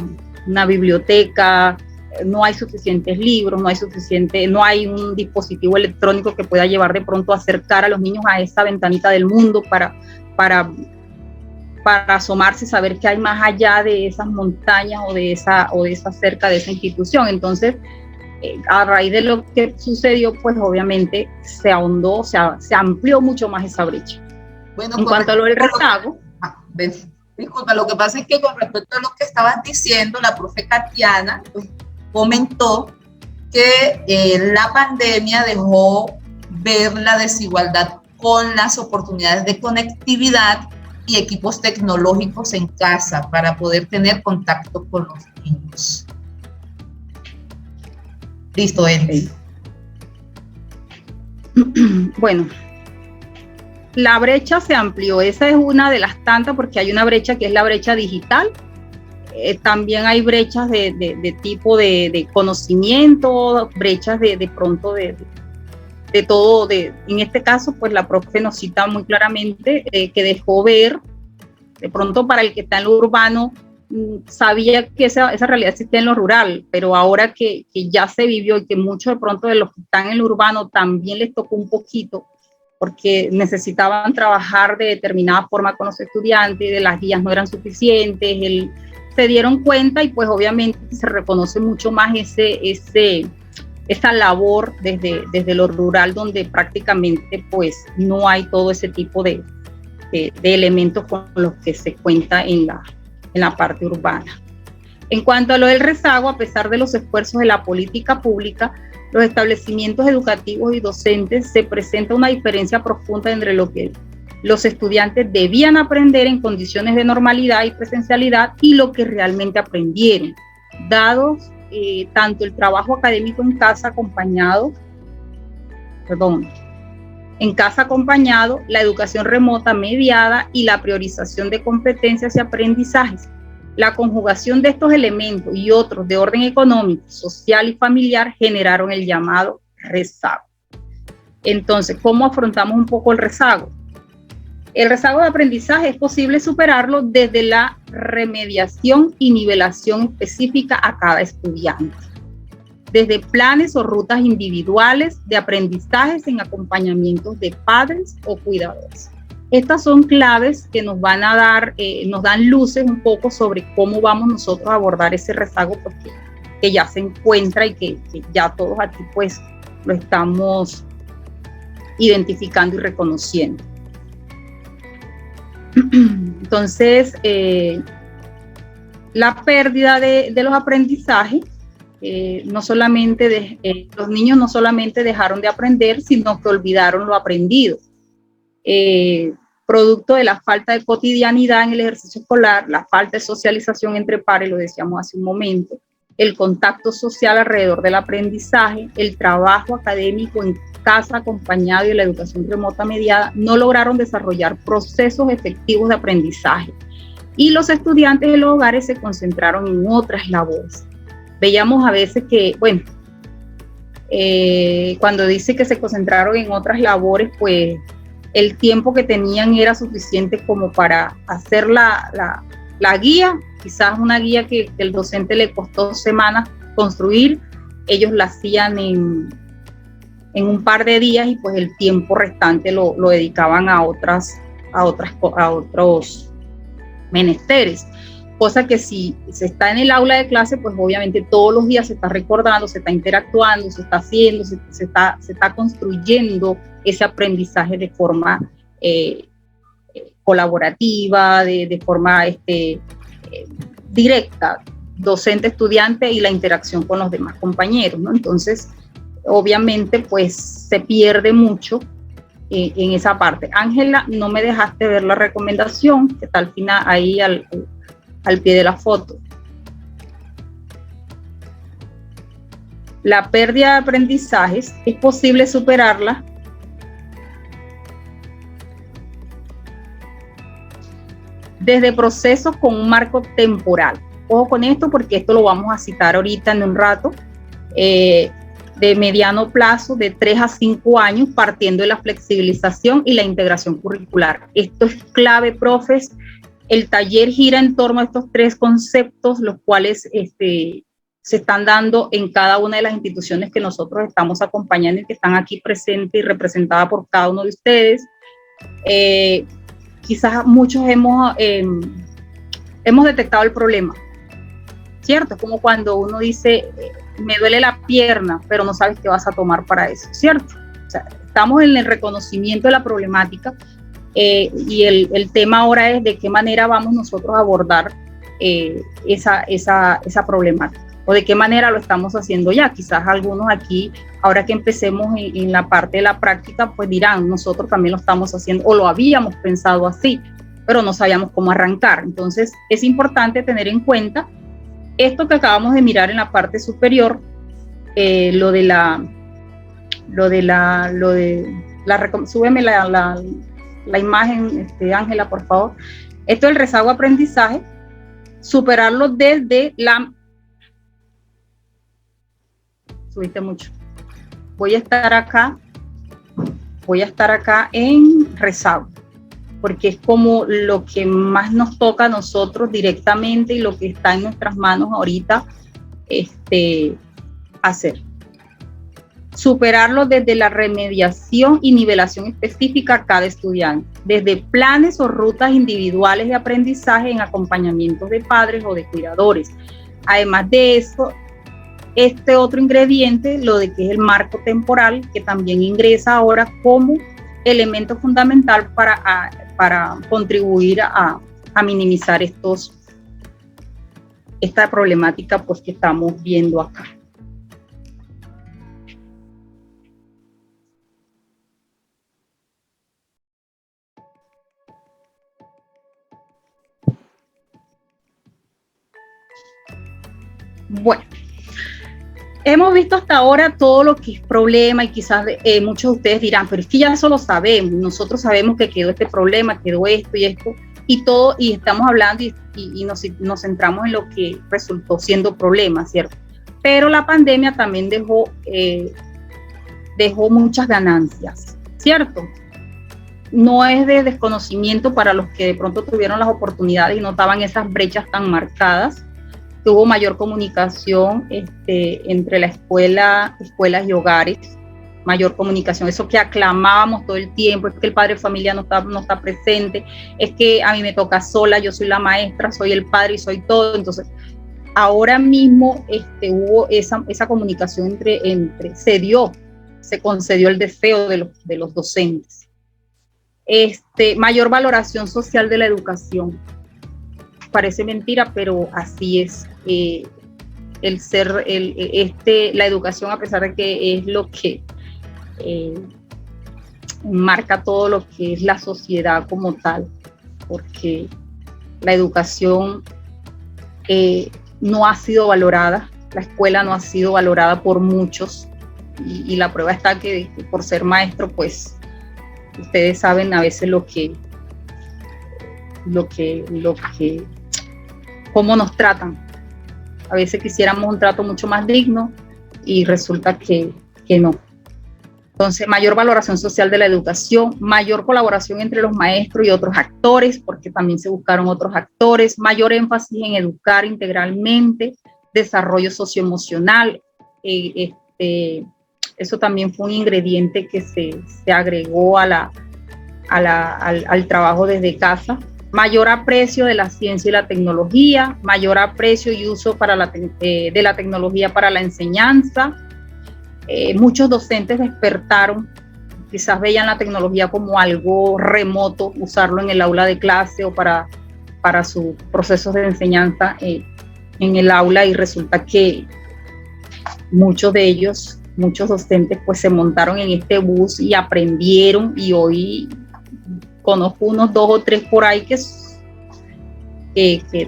biblioteca, no hay suficientes libros, no hay un dispositivo electrónico que pueda llevar de pronto a acercar a los niños a esa ventanita del mundo para asomarse, saber qué hay más allá de esas montañas o de esa cerca de esa institución. Entonces, a raíz de lo que sucedió, pues obviamente se ahondó, se amplió mucho más esa brecha. Bueno, en cuanto a lo del rezago. Disculpa, lo que pasa es que con respecto a lo que estabas diciendo, la profe Katiana pues, comentó que la pandemia dejó ver la desigualdad con las oportunidades de conectividad y equipos tecnológicos en casa para poder tener contacto con los niños. Listo, Endy. Bueno, la brecha se amplió, esa es una de las tantas, porque hay una brecha que es la brecha digital, también hay brechas de tipo de conocimiento, brechas de pronto de todo, en este caso pues la profe nos cita muy claramente que dejó ver, de pronto para el que está en lo urbano, sabía que esa realidad existía en lo rural, pero ahora que ya se vivió y que muchos de pronto de los que están en lo urbano también les tocó un poquito, porque necesitaban trabajar de determinada forma con los estudiantes, de las guías no eran suficientes, se dieron cuenta y pues obviamente se reconoce mucho más esa labor desde lo rural, donde prácticamente pues no hay todo ese tipo de elementos con los que se cuenta en la parte urbana. En cuanto a lo del rezago, a pesar de los esfuerzos de la política pública, los establecimientos educativos y docentes se presenta una diferencia profunda entre lo que los estudiantes debían aprender en condiciones de normalidad y presencialidad y lo que realmente aprendieron, dados tanto el trabajo académico en casa acompañado, la educación remota mediada y la priorización de competencias y aprendizajes. La conjugación de estos elementos y otros de orden económico, social y familiar generaron el llamado rezago. Entonces, ¿cómo afrontamos un poco el rezago? El rezago de aprendizaje es posible superarlo desde la remediación y nivelación específica a cada estudiante, desde planes o rutas individuales de aprendizajes en acompañamientos de padres o cuidadores. Estas son claves que nos van a dar, nos dan luces un poco sobre cómo vamos nosotros a abordar ese rezago, porque que ya se encuentra y que ya todos aquí pues lo estamos identificando y reconociendo. Entonces, la pérdida de los aprendizajes, los niños no solamente dejaron de aprender, sino que olvidaron lo aprendido. Producto de la falta de cotidianidad en el ejercicio escolar, la falta de socialización entre pares, lo decíamos hace un momento, el contacto social alrededor del aprendizaje, el trabajo académico en casa acompañado y la educación remota mediada, no lograron desarrollar procesos efectivos de aprendizaje y los estudiantes de los hogares se concentraron en otras labores. Veíamos a veces que, bueno, cuando dice que se concentraron en otras labores, pues el tiempo que tenían era suficiente como para hacer la guía, quizás una guía que el docente le costó semanas construir, ellos la hacían en un par de días y pues el tiempo restante lo dedicaban a otros menesteres. Cosa que si se está en el aula de clase, pues obviamente todos los días se está recordando, se está interactuando, se está haciendo, se está construyendo ese aprendizaje de forma colaborativa, de forma directa, docente-estudiante y la interacción con los demás compañeros, ¿no? Entonces, obviamente, pues se pierde mucho en esa parte. Ángela, no me dejaste ver la recomendación, que está al final ahí al pie de la foto. La pérdida de aprendizajes es posible superarla desde procesos con un marco temporal. Ojo con esto porque esto lo vamos a citar ahorita en un rato, de mediano plazo, de 3 a 5 años, partiendo de la flexibilización y la integración curricular. Esto es clave, profes. El taller gira en torno a estos 3 conceptos, los cuales se están dando en cada una de las instituciones que nosotros estamos acompañando y que están aquí presentes y representadas por cada uno de ustedes. Quizás muchos hemos detectado el problema, ¿cierto? Es como cuando uno dice, me duele la pierna, pero no sabes qué vas a tomar para eso, ¿cierto? O sea, estamos en el reconocimiento de la problemática y el tema ahora es de qué manera vamos nosotros a abordar esa problemática o de qué manera lo estamos haciendo ya. Quizás algunos aquí, ahora que empecemos en la parte de la práctica, pues dirán, nosotros también lo estamos haciendo o lo habíamos pensado así, pero no sabíamos cómo arrancar. Entonces es importante tener en cuenta esto que acabamos de mirar en la parte superior, súbeme la imagen, Ángela, por favor. Esto es el rezago aprendizaje, superarlo desde la... Subiste mucho. Voy a estar acá en rezago, porque es como lo que más nos toca a nosotros directamente y lo que está en nuestras manos ahorita hacer. Superarlo desde la remediación y nivelación específica a cada estudiante, desde planes o rutas individuales de aprendizaje en acompañamiento de padres o de cuidadores. Además de eso, este otro ingrediente, lo de que es el marco temporal, que también ingresa ahora como elemento fundamental para contribuir a minimizar esta problemática pues, que estamos viendo acá. Bueno, hemos visto hasta ahora todo lo que es problema y quizás muchos de ustedes dirán, pero es que ya eso lo sabemos, nosotros sabemos que quedó este problema, quedó esto y esto, y todo, y estamos hablando y nos centramos en lo que resultó siendo problema, ¿cierto? Pero la pandemia también dejó muchas ganancias, ¿cierto? No es de desconocimiento para los que de pronto tuvieron las oportunidades y notaban esas brechas tan marcadas. Hubo mayor comunicación entre la escuelas y hogares, mayor comunicación, eso que aclamábamos todo el tiempo, es que el padre de familia no está presente, es que a mí me toca sola, yo soy la maestra, soy el padre y soy todo. Entonces, ahora mismo hubo esa comunicación se concedió el deseo de los docentes. Mayor valoración social de la educación. Parece mentira, pero así es. La educación, a pesar de que es lo que marca todo lo que es la sociedad como tal, porque la educación no ha sido valorada, la escuela no ha sido valorada por muchos, y la prueba está que por ser maestro, pues ustedes saben a veces cómo nos tratan. A veces quisiéramos un trato mucho más digno y resulta que no. Entonces, mayor valoración social de la educación, mayor colaboración entre los maestros y otros actores, porque también se buscaron otros actores, mayor énfasis en educar integralmente, desarrollo socioemocional. Eso también fue un ingrediente que se agregó al trabajo desde casa. Mayor aprecio de la ciencia y la tecnología, mayor aprecio y uso de la tecnología para la enseñanza. Muchos docentes despertaron, quizás veían la tecnología como algo remoto, usarlo en el aula de clase o para sus procesos de enseñanza en el aula, y resulta que muchos docentes pues se montaron en este bus y aprendieron, y hoy conozco unos 2 o 3 por ahí que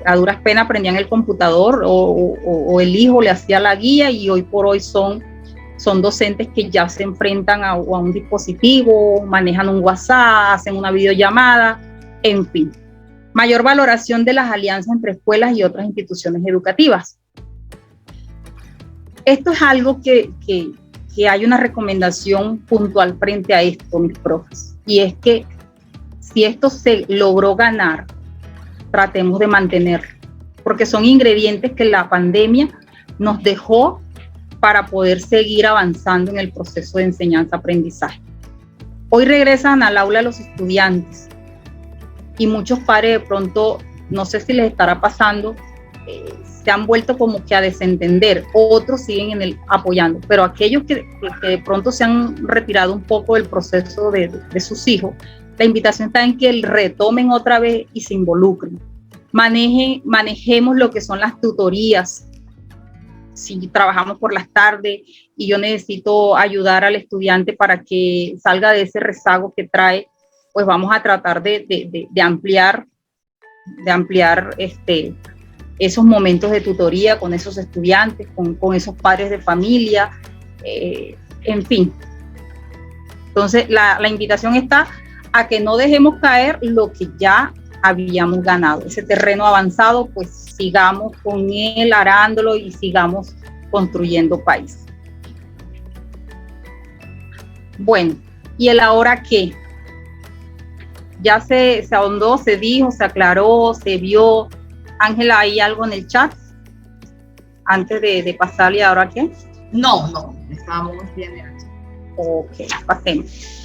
a duras penas aprendían el computador o el hijo le hacía la guía, y hoy por hoy son docentes que ya se enfrentan a un dispositivo, manejan un WhatsApp, hacen una videollamada, en fin. Mayor valoración de las alianzas entre escuelas y otras instituciones educativas. Esto es algo que hay una recomendación puntual frente a esto, mis profes, y es que si esto se logró ganar, tratemos de mantenerlo, porque son ingredientes que la pandemia nos dejó para poder seguir avanzando en el proceso de enseñanza-aprendizaje. Hoy regresan al aula los estudiantes y muchos padres de pronto, no sé si les estará pasando, se han vuelto como que a desentender, otros siguen apoyando, pero aquellos que de pronto se han retirado un poco del proceso de sus hijos, la invitación está en que retomen otra vez y se involucren. Manejemos lo que son las tutorías. Si trabajamos por las tardes y yo necesito ayudar al estudiante para que salga de ese rezago que trae, pues vamos a tratar de ampliar esos momentos de tutoría con esos estudiantes, con esos padres de familia, en fin. Entonces, la invitación está a que no dejemos caer lo que ya habíamos ganado. Ese terreno avanzado, pues sigamos con él, arándolo y sigamos construyendo país. Bueno, ¿y el ahora qué? Ya se ahondó, se dijo, se aclaró, se vio. Ángela, ¿hay algo en el chat? Antes de pasarle ahora qué. No, estábamos bien. Ok, pasemos.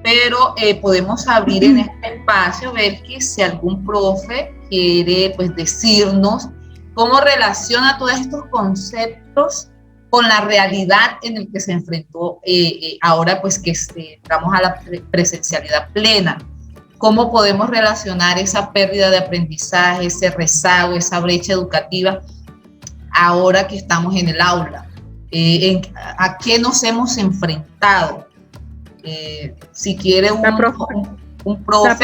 Pero podemos abrir en este espacio, ver que si algún profe quiere pues decirnos cómo relaciona todos estos conceptos con la realidad en el que se enfrentó ahora pues que entramos a la presencialidad plena. ¿Cómo podemos relacionar esa pérdida de aprendizaje, ese rezago, esa brecha educativa ahora que estamos en el aula? ¿A qué nos hemos enfrentado? Si quiere un profe.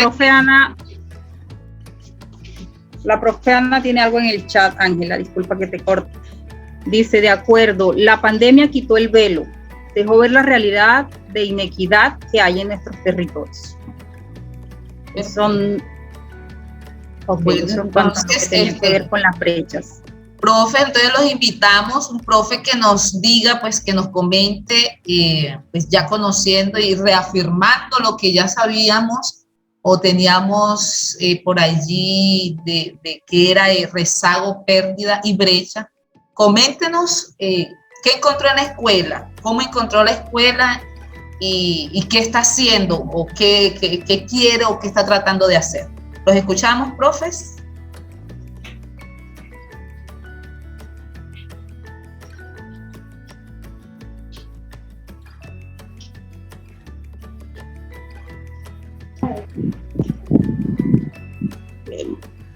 La profe Ana tiene algo en el chat, Ángela, disculpa que te corte. Dice, de acuerdo, la pandemia quitó el velo, dejó ver la realidad de inequidad que hay en nuestros territorios. Son entonces, que tienen que ver con las brechas. Profe, entonces los invitamos, un profe que nos diga, pues que nos comente, pues ya conociendo y reafirmando lo que ya sabíamos o teníamos por allí de que era rezago, pérdida y brecha. Coméntenos qué encontró en la escuela, cómo encontró la escuela y qué está haciendo o qué quiere o qué está tratando de hacer. ¿Los escuchamos, profes?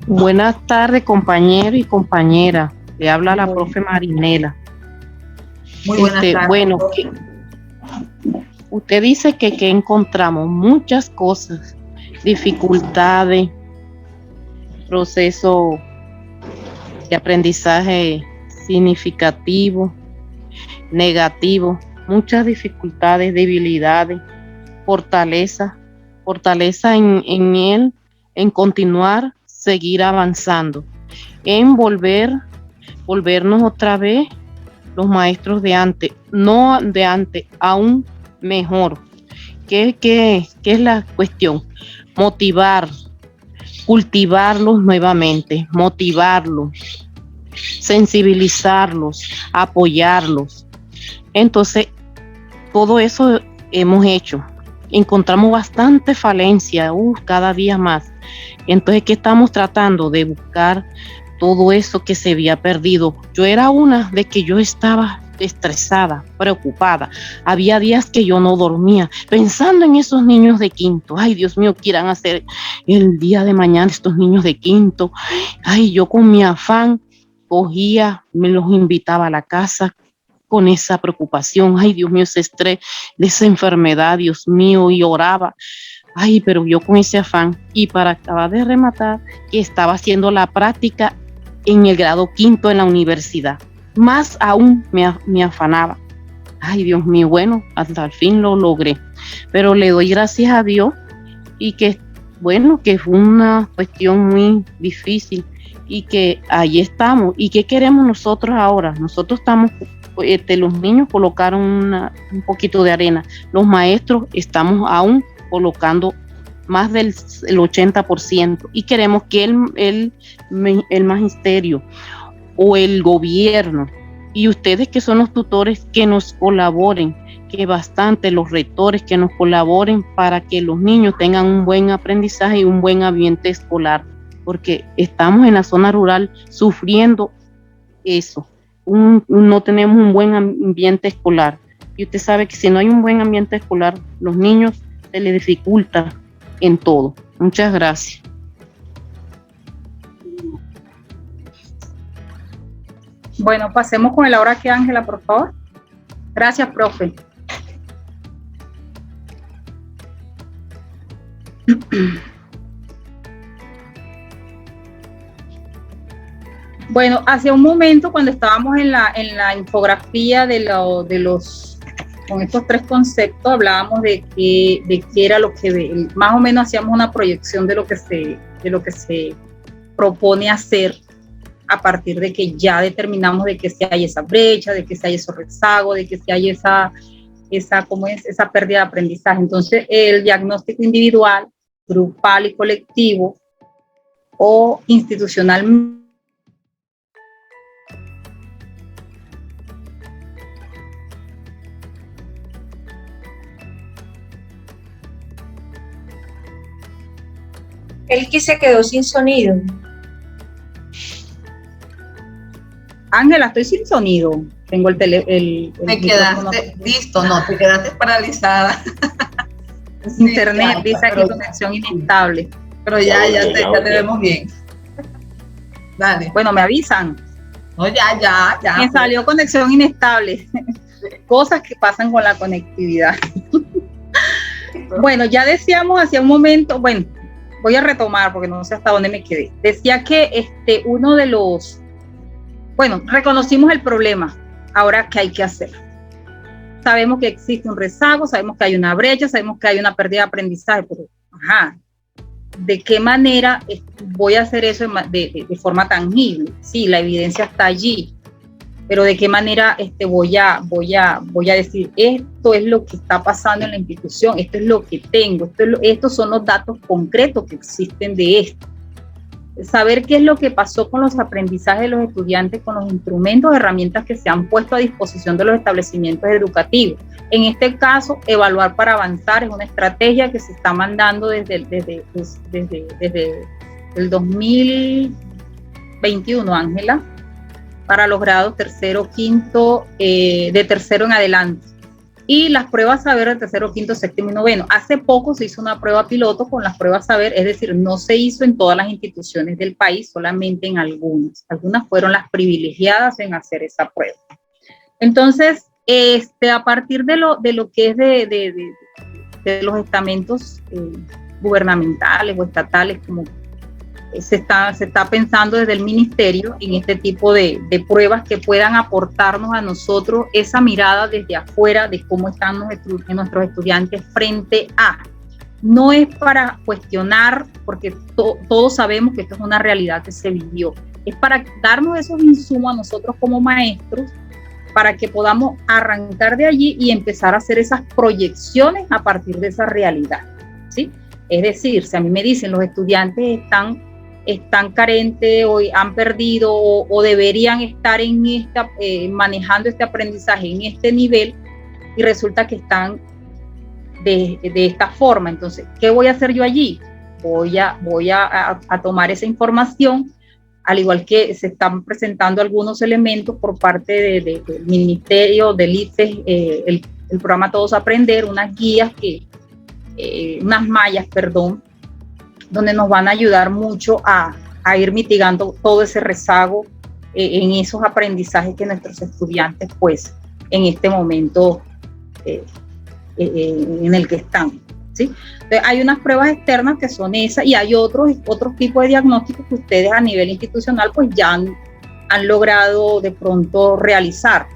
Buenas tardes, compañero y compañera. Le habla la profe Marinela. Muy buenas tardes. Bueno, usted dice que encontramos muchas cosas, dificultades, proceso de aprendizaje significativo, negativo, muchas dificultades, debilidades, fortaleza en él, en continuar, seguir avanzando, en volvernos otra vez los maestros de antes, no de antes, aún mejor. ¿Qué es la cuestión? Motivar, cultivarlos nuevamente, motivarlos, sensibilizarlos, apoyarlos. Entonces, todo eso hemos hecho. Encontramos bastante falencia, cada día más. Entonces, ¿qué estamos tratando? De buscar todo eso que se había perdido. Yo era una de que yo estaba estresada, preocupada. Había días que yo no dormía, pensando en esos niños de quinto. Ay, Dios mío, ¿qué irán a hacer el día de mañana estos niños de quinto? Ay, yo con mi afán cogía, me los invitaba a la casa con esa preocupación. Ay, Dios mío, ese estrés de esa enfermedad, Dios mío, y oraba. Ay, pero yo con ese afán. Y para acabar de rematar, que estaba haciendo la práctica en el grado quinto en la universidad. Más aún me afanaba. Ay, Dios mío, bueno, hasta el fin lo logré. Pero le doy gracias a Dios y que, bueno, que fue una cuestión muy difícil y que ahí estamos. ¿Y qué queremos nosotros ahora? Nosotros estamos, los niños colocaron un poquito de arena. Los maestros estamos aún colocando más del 80% y queremos que el magisterio o el gobierno, y ustedes que son los tutores, que nos colaboren, que bastante los rectores que nos colaboren para que los niños tengan un buen aprendizaje y un buen ambiente escolar, porque estamos en la zona rural sufriendo eso, no tenemos un buen ambiente escolar, y usted sabe que si no hay un buen ambiente escolar, los niños se les dificulta en todo. Muchas gracias. Bueno, pasemos con el ahora que Ángela, por favor. Gracias, profe. Bueno, hace un momento cuando estábamos en la infografía con estos tres conceptos, hablábamos de qué era lo que, más o menos hacíamos una proyección de lo que se propone hacer a partir de que ya determinamos de que si hay esa brecha, de que si hay esos rezagos, de que si hay esa pérdida de aprendizaje. Entonces, el diagnóstico individual, grupal y colectivo o institucional. Elki se quedó sin sonido. Ángela, estoy sin sonido. Tengo el te quedaste, listo, no, te quedaste paralizada. Internet, sí, dice aquí conexión inestable. Pero ya te vemos bien. Dale. Bueno, me avisan. No, ya. Me salió conexión inestable. Cosas que pasan con la conectividad. Bueno, ya decíamos hace un momento, bueno, voy a retomar porque no sé hasta dónde me quedé. Decía que uno de los, bueno, reconocimos el problema. Ahora, ¿qué hay que hacer? Sabemos que existe un rezago, sabemos que hay una brecha, sabemos que hay una pérdida de aprendizaje, pero, ¿de qué manera voy a hacer eso de forma tangible? Sí, la evidencia está allí, pero ¿de qué manera voy a decir, esto es lo que está pasando en la institución, esto es lo que tengo, estos son los datos concretos que existen de esto? Saber qué es lo que pasó con los aprendizajes de los estudiantes, con los instrumentos, herramientas que se han puesto a disposición de los establecimientos educativos. En este caso, evaluar para avanzar es una estrategia que se está mandando desde el 2021, Ángela, para los grados tercero, quinto, de tercero en adelante. Y las pruebas saber de tercero, quinto, séptimo y noveno. Hace poco se hizo una prueba piloto con las pruebas saber, es decir, no se hizo en todas las instituciones del país, solamente en algunas. Algunas fueron las privilegiadas en hacer esa prueba. Entonces, a partir de lo que es de los estamentos gubernamentales o estatales, como se está pensando desde el ministerio en este tipo de pruebas que puedan aportarnos a nosotros esa mirada desde afuera de cómo están nuestros estudiantes frente a. No es para cuestionar, porque todos sabemos que esto es una realidad que se vivió. Es para darnos esos insumos a nosotros como maestros para que podamos arrancar de allí y empezar a hacer esas proyecciones a partir de esa realidad, ¿sí? Es decir, si a mí me dicen los estudiantes están carentes o han perdido o deberían estar manejando este aprendizaje en este nivel y resulta que están de esta forma. Entonces, ¿qué voy a hacer yo allí? Voy a tomar esa información, al igual que se están presentando algunos elementos por parte del ministerio, del ICES, el programa Todos Aprender, unas guías unas mallas, donde nos van a ayudar mucho a ir mitigando todo ese rezago en esos aprendizajes que nuestros estudiantes, pues, en este momento en el que están, ¿sí? Entonces, hay unas pruebas externas que son esas y hay otros tipos de diagnósticos que ustedes a nivel institucional, pues, ya han logrado de pronto realizar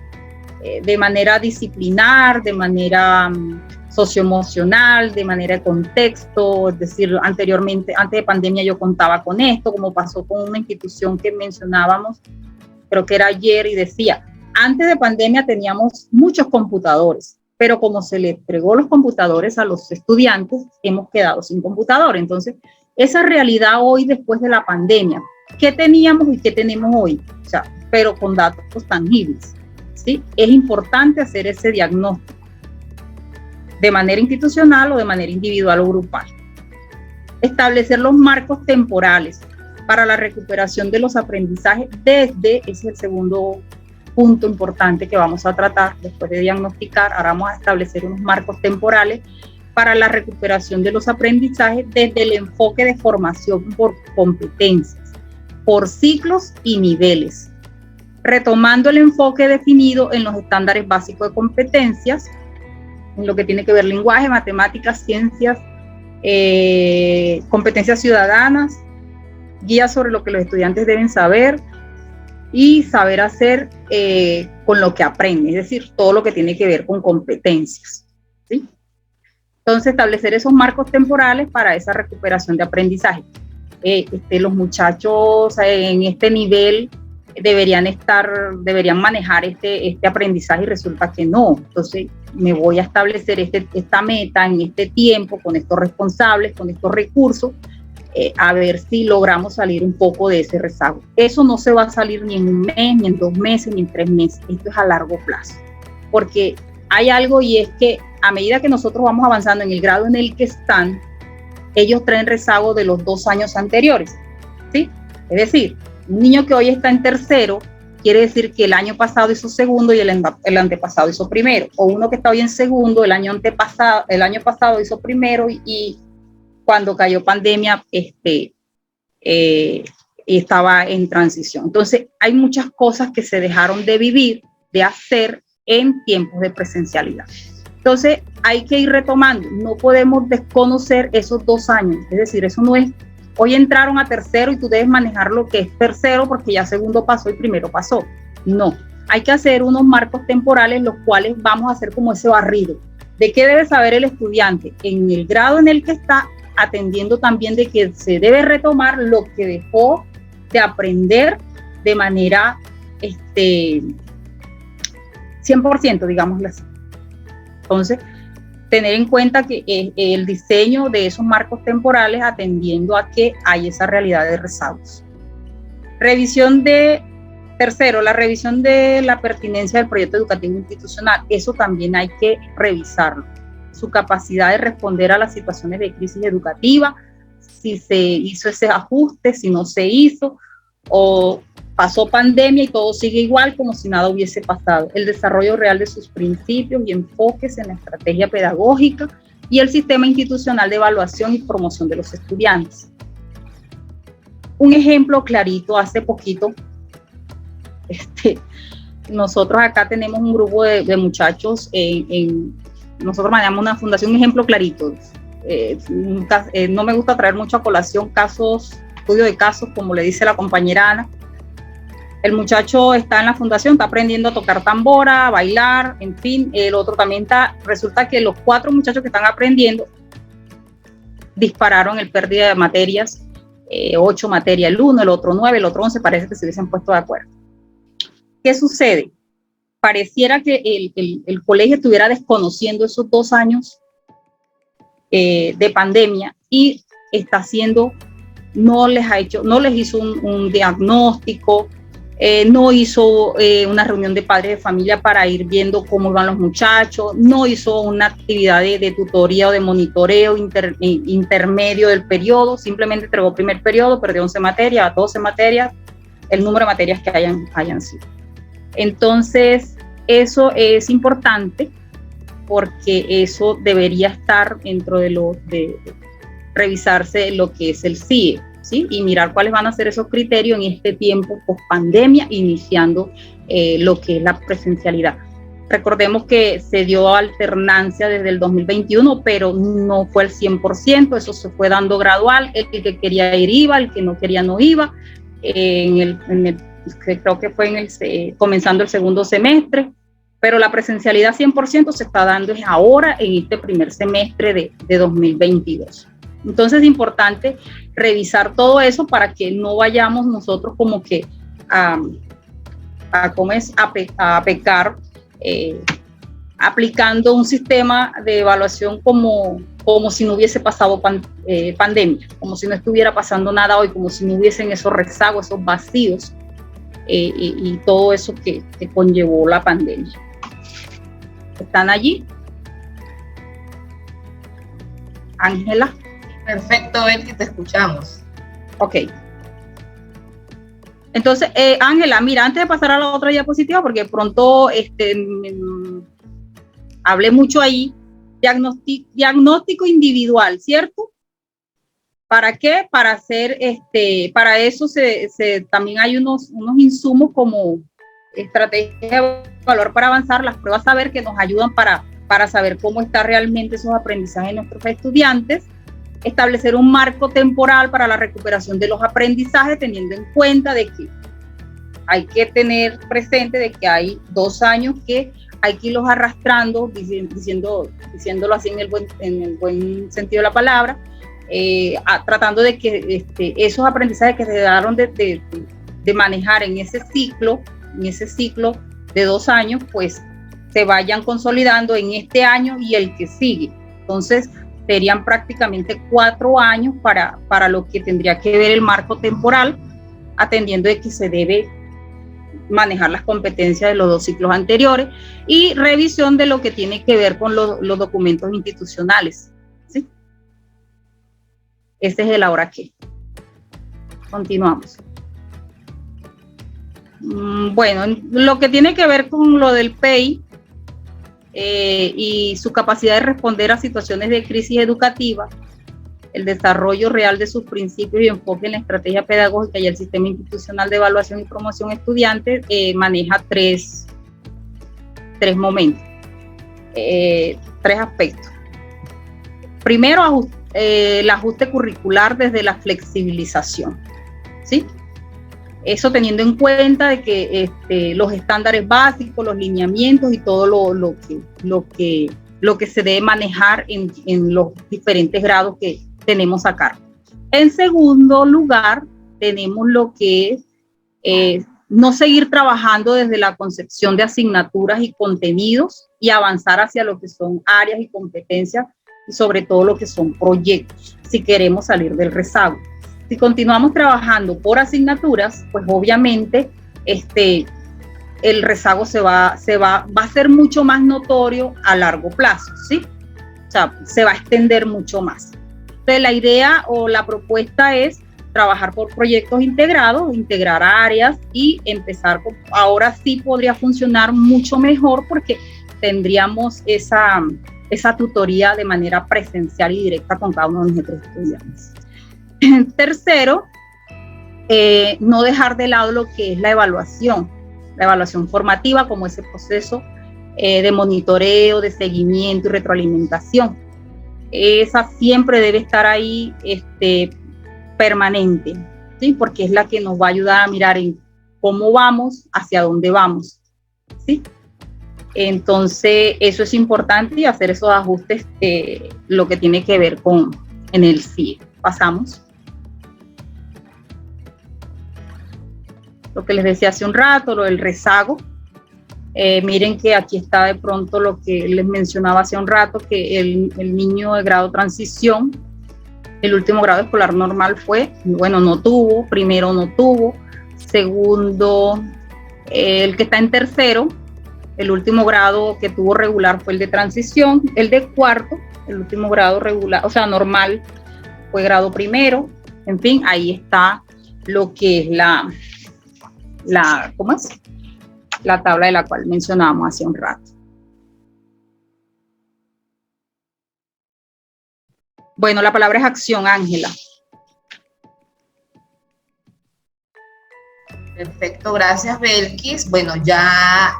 de manera disciplinar, de manera socioemocional, de manera de contexto, es decir, anteriormente, antes de pandemia yo contaba con esto, como pasó con una institución que mencionábamos, creo que era ayer, y decía, antes de pandemia teníamos muchos computadores, pero como se le entregó los computadores a los estudiantes, hemos quedado sin computador. Entonces, esa realidad hoy después de la pandemia, qué teníamos y qué tenemos hoy, o sea, pero con datos tangibles, ¿sí? Es importante hacer ese diagnóstico de manera institucional o de manera individual o grupal. Establecer los marcos temporales para la recuperación de los aprendizajes ese es el segundo punto importante que vamos a tratar después de diagnosticar. Ahora vamos a establecer unos marcos temporales para la recuperación de los aprendizajes desde el enfoque de formación por competencias, por ciclos y niveles, retomando el enfoque definido en los estándares básicos de competencias, en lo que tiene que ver lenguaje, matemáticas, ciencias, competencias ciudadanas, guías sobre lo que los estudiantes deben saber y saber hacer con lo que aprenden, es decir, todo lo que tiene que ver con competencias, ¿sí? Entonces, establecer esos marcos temporales para esa recuperación de aprendizaje. Los muchachos en este nivel deberían manejar este aprendizaje y resulta que no. Entonces, me voy a establecer esta meta en este tiempo, con estos responsables, con estos recursos, a ver si logramos salir un poco de ese rezago. Eso no se va a salir ni en un mes, ni en 2 meses, ni en 3 meses. Esto es a largo plazo. Porque hay algo, y es que a medida que nosotros vamos avanzando en el grado en el que están, ellos traen rezago de los 2 años anteriores, ¿sí? Es decir, un niño que hoy está en tercero quiere decir que el año pasado hizo segundo y el antepasado hizo primero, o uno que está hoy en segundo, el año pasado hizo primero y cuando cayó pandemia estaba en transición. Entonces, hay muchas cosas que se dejaron de vivir, de hacer en tiempos de presencialidad. Entonces, hay que ir retomando. No podemos desconocer esos 2 años. Es decir, eso no es, hoy entraron a tercero y tú debes manejar lo que es tercero porque ya segundo pasó y primero pasó. No, hay que hacer unos marcos temporales los cuales vamos a hacer como ese barrido. ¿De qué debe saber el estudiante? En el grado en el que está, atendiendo también de que se debe retomar lo que dejó de aprender de manera 100%, digámoslo así. Entonces, tener en cuenta que el diseño de esos marcos temporales atendiendo a que hay esa realidad de rezagos. Tercero, la revisión de la pertinencia del proyecto educativo institucional. Eso también hay que revisarlo. Su capacidad de responder a las situaciones de crisis educativa, si se hizo ese ajuste, si no se hizo, o pasó pandemia y todo sigue igual como si nada hubiese pasado. El desarrollo real de sus principios y enfoques en la estrategia pedagógica y el sistema institucional de evaluación y promoción de los estudiantes. Un ejemplo clarito, hace poquito, nosotros acá tenemos un grupo de muchachos, nosotros manejamos una fundación, un ejemplo clarito. No me gusta traer mucho a colación estudio de casos, como le dice la compañera Ana. El muchacho está en la fundación, está aprendiendo a tocar tambora, a bailar, en fin, el otro también está. Resulta que los 4 muchachos que están aprendiendo dispararon el pérdida de materias, 8 materias el uno, el otro 9, el otro 11, parece que se hubiesen puesto de acuerdo. ¿Qué sucede? Pareciera que el colegio estuviera desconociendo esos 2 años de pandemia y está haciendo, no les hizo un diagnóstico, no hizo una reunión de padres de familia para ir viendo cómo van los muchachos, no hizo una actividad de tutoría o de monitoreo intermedio del periodo, simplemente entregó primer periodo, perdió 11 materias, 12 materias, el número de materias que hayan sido. Entonces, eso es importante porque eso debería estar dentro de revisarse lo que es el CIE, ¿sí? Y mirar cuáles van a ser esos criterios en este tiempo post pandemia, iniciando lo que es la presencialidad. Recordemos que se dio alternancia desde el 2021, pero no fue al 100%, eso se fue dando gradual, el que quería ir iba, el que no quería no iba, creo que fue comenzando el segundo semestre, pero la presencialidad 100% se está dando ahora en este primer semestre de 2022. Entonces es importante revisar todo eso para que no vayamos nosotros como que a pecar aplicando un sistema de evaluación como como si no hubiese pasado pandemia, como si no estuviera pasando nada hoy, como si no hubiesen esos rezagos, esos vacíos y todo eso que conllevó la pandemia. ¿Están allí? Ángela. Perfecto, Belkis, te escuchamos. Ok. Entonces, Ángela, mira, antes de pasar a la otra diapositiva, porque pronto hablé mucho ahí, diagnóstico individual, ¿cierto? ¿Para qué? Para hacer, para eso también hay unos insumos como estrategia de valor para avanzar, las pruebas saber que nos ayudan para saber cómo está realmente esos aprendizajes de nuestros estudiantes, establecer un marco temporal para la recuperación de los aprendizajes, teniendo en cuenta de que hay que tener presente de que hay 2 años que hay que irlos arrastrando, diciéndolo así en el buen sentido de la palabra, tratando de que esos aprendizajes que se daron de manejar en ese ciclo de 2 años, pues se vayan consolidando en este año y el que sigue. Entonces, serían prácticamente 4 años para lo que tendría que ver el marco temporal, atendiendo de que se debe manejar las competencias de los 2 ciclos anteriores y revisión de lo que tiene que ver con los documentos institucionales, ¿sí? Ese es el ahora qué. Continuamos. Bueno, lo que tiene que ver con lo del PEI y su capacidad de responder a situaciones de crisis educativa, el desarrollo real de sus principios y enfoque en la estrategia pedagógica y el sistema institucional de evaluación y promoción estudiantes, maneja tres momentos, 3 aspectos. Primero, el ajuste curricular desde la flexibilización, ¿sí? Eso teniendo en cuenta de que los estándares básicos, los lineamientos y todo lo que se debe manejar en los diferentes grados que tenemos a cargo. En segundo lugar, tenemos lo que es no seguir trabajando desde la concepción de asignaturas y contenidos y avanzar hacia lo que son áreas y competencias y sobre todo lo que son proyectos, si queremos salir del rezago. Si continuamos trabajando por asignaturas, pues obviamente el rezago va a ser mucho más notorio a largo plazo, ¿sí? O sea, se va a extender mucho más. Entonces, la idea o la propuesta es trabajar por proyectos integrados, integrar áreas y empezar, ahora sí podría funcionar mucho mejor porque tendríamos esa tutoría de manera presencial y directa con cada uno de nuestros estudiantes. Tercero, no dejar de lado lo que es la evaluación formativa como ese proceso de monitoreo, de seguimiento y retroalimentación. Esa siempre debe estar ahí permanente, ¿sí? Porque es la que nos va a ayudar a mirar en cómo vamos, hacia dónde vamos, ¿sí? Entonces, eso es importante y hacer esos ajustes, lo que tiene que ver en el CIE. Pasamos. Lo que les decía hace un rato, lo del rezago. Miren que aquí está de pronto lo que les mencionaba hace un rato, que el niño de grado transición, el último grado escolar normal no tuvo, primero no tuvo, segundo, el que está en tercero, el último grado que tuvo regular fue el de transición, el de cuarto, el último grado regular, o sea, normal, fue grado primero. En fin, ahí está lo que es ¿cómo es? La tabla de la cual mencionábamos hace un rato. Bueno, la palabra es acción, Ángela. Perfecto, gracias, Belkis. Bueno, ya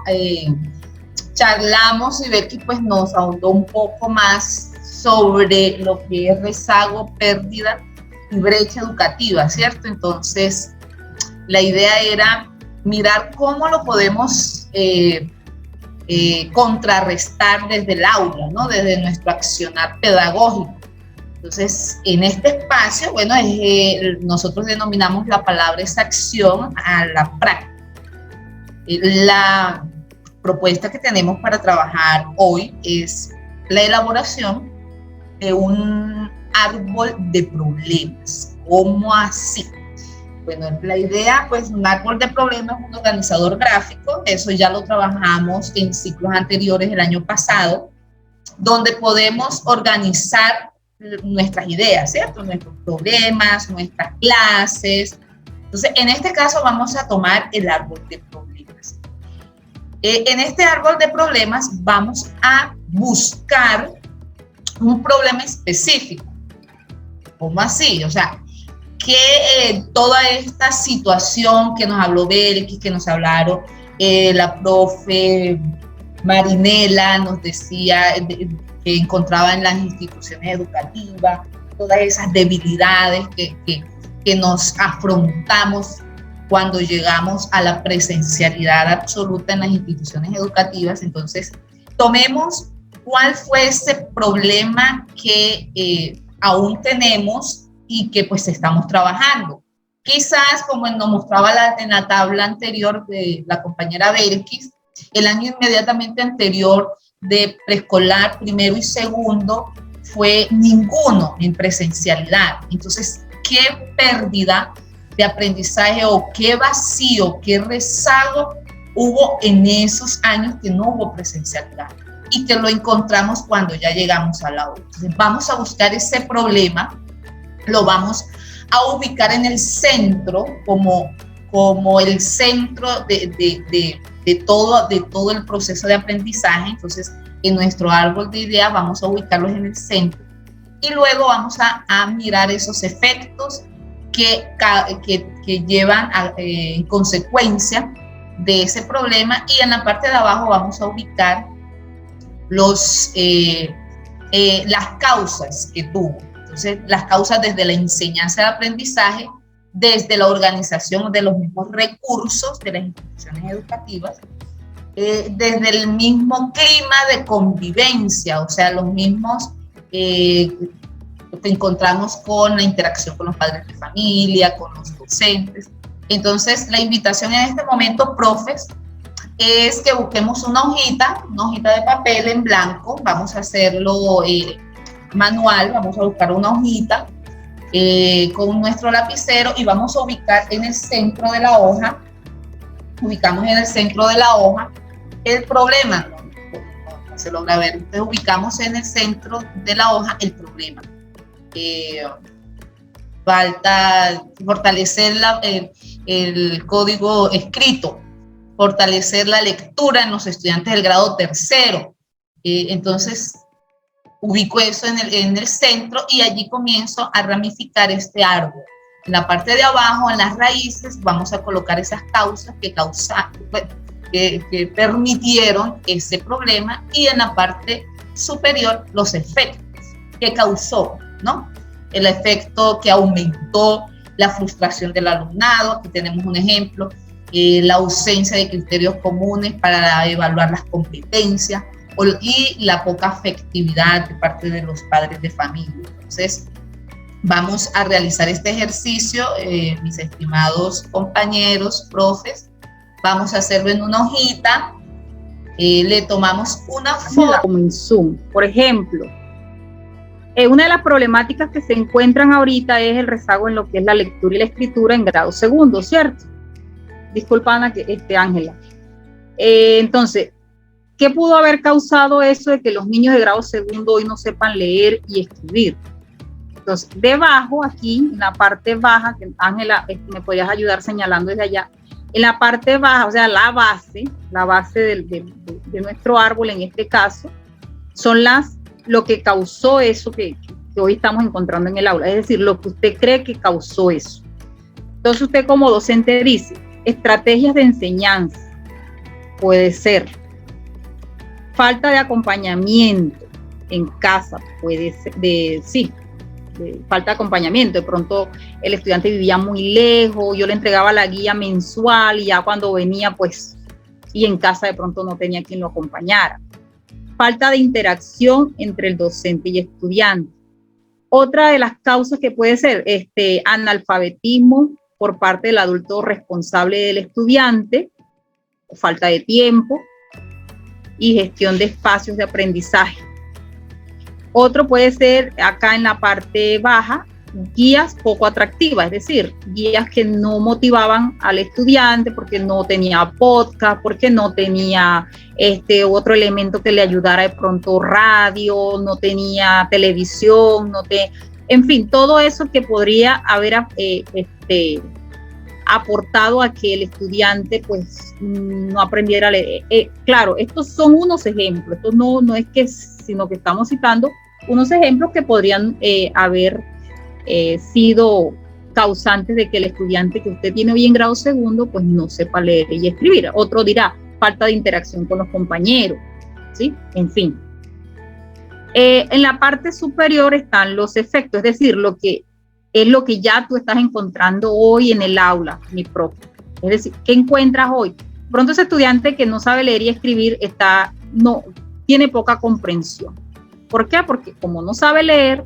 charlamos y Belkis pues nos ahondó un poco más sobre lo que es rezago, pérdida y brecha educativa, ¿cierto? Entonces, la idea era mirar cómo lo podemos contrarrestar desde el aula, ¿no? Desde nuestro accionar pedagógico. Entonces, en este espacio, bueno, nosotros denominamos la palabra esa acción a la práctica. La propuesta que tenemos para trabajar hoy es la elaboración un árbol de problemas. ¿Cómo así? Bueno, la idea, pues un árbol de problemas es un organizador gráfico, eso ya lo trabajamos en ciclos anteriores el año pasado, donde podemos organizar nuestras ideas, ¿cierto? Nuestros problemas, nuestras clases. Entonces, en este caso vamos a tomar el árbol de problemas. En este árbol de problemas vamos a buscar un problema específico. ¿Cómo así? O sea, que toda esta situación que nos habló Belkis, que nos hablaron la profe Marinela, nos decía que encontraba en las instituciones educativas, todas esas debilidades que nos afrontamos cuando llegamos a la presencialidad absoluta en las instituciones educativas. Entonces, tomemos cuál fue ese problema que aún tenemos y que pues estamos trabajando. Quizás, como nos mostraba en la tabla anterior de la compañera Belkis, el año inmediatamente anterior de preescolar, primero y segundo, fue ninguno en presencialidad. Entonces, ¿qué pérdida de aprendizaje o qué vacío, qué rezago hubo en esos años que no hubo presencialidad? Y que lo encontramos cuando ya llegamos a la aula. Entonces, vamos a buscar ese problema, lo vamos a ubicar en el centro, como el centro de todo el proceso de aprendizaje. Entonces, en nuestro árbol de ideas vamos a ubicarlos en el centro y luego vamos a mirar esos efectos que llevan en consecuencia de ese problema, y en la parte de abajo vamos a ubicar las causas que tuvo. Entonces, las causas desde la enseñanza de aprendizaje, desde la organización de los mismos recursos de las instituciones educativas, desde el mismo clima de convivencia, o sea, los mismos que encontramos con la interacción con los padres de familia, con los docentes. Entonces, la invitación en este momento, profes, es que busquemos una hojita de papel en blanco. Vamos a hacerlo manual, vamos a buscar una hojita con nuestro lapicero y vamos a ubicar en el centro de la hoja, ubicamos en el centro de la hoja el problema, no se logra ver, entonces ubicamos en el centro de la hoja el problema. Falta fortalecer el código escrito, fortalecer la lectura en los estudiantes del grado tercero. Entonces, ubico eso en el centro y allí comienzo a ramificar este árbol. En la parte de abajo, en las raíces, vamos a colocar esas causas que permitieron ese problema, y en la parte superior los efectos que causó, ¿no? El efecto que aumentó la frustración del alumnado. Aquí tenemos un ejemplo, la ausencia de criterios comunes para evaluar las competencias, y la poca afectividad de parte de los padres de familia. Entonces, vamos a realizar este ejercicio, mis estimados compañeros, profes. Vamos a hacerlo en una hojita, le tomamos una foto. Como en Zoom, por ejemplo, una de las problemáticas que se encuentran ahorita es el rezago en lo que es la lectura y la escritura en grado segundo, ¿cierto? Disculpa, Ángela. Entonces, ¿qué pudo haber causado eso de que los niños de grado segundo hoy no sepan leer y escribir? Entonces, debajo, aquí, en la parte baja, que Ángela, me podías ayudar señalando desde allá, en la parte baja, o sea, la base de nuestro árbol, en este caso, son lo que causó eso que hoy estamos encontrando en el aula, es decir, lo que usted cree que causó eso. Entonces, usted como docente dice, estrategias de enseñanza, puede ser falta de acompañamiento en casa, puede ser, falta de acompañamiento. De pronto el estudiante vivía muy lejos, yo le entregaba la guía mensual y ya cuando venía, pues, y en casa de pronto no tenía quien lo acompañara. Falta de interacción entre el docente y estudiante. Otra de las causas que puede ser analfabetismo por parte del adulto responsable del estudiante, falta de tiempo y gestión de espacios de aprendizaje. Otro puede ser acá en la parte baja, guías poco atractivas, es decir, guías que no motivaban al estudiante porque no tenía podcast, porque no tenía otro elemento que le ayudara, de pronto radio, no tenía televisión, en fin, todo eso que podría haber aportado a que el estudiante pues no aprendiera a leer. Claro, estos son unos ejemplos, esto no es que, sino que estamos citando unos ejemplos que podrían haber sido causantes de que el estudiante que usted tiene hoy en grado segundo pues no sepa leer y escribir. Otro dirá falta de interacción con los compañeros, ¿sí? En fin. En la parte superior están los efectos, es decir, lo que es lo que ya tú estás encontrando hoy en el aula, mi profe. Es decir, ¿qué encuentras hoy? Pronto ese estudiante que no sabe leer y escribir tiene poca comprensión. ¿Por qué? Porque como no sabe leer,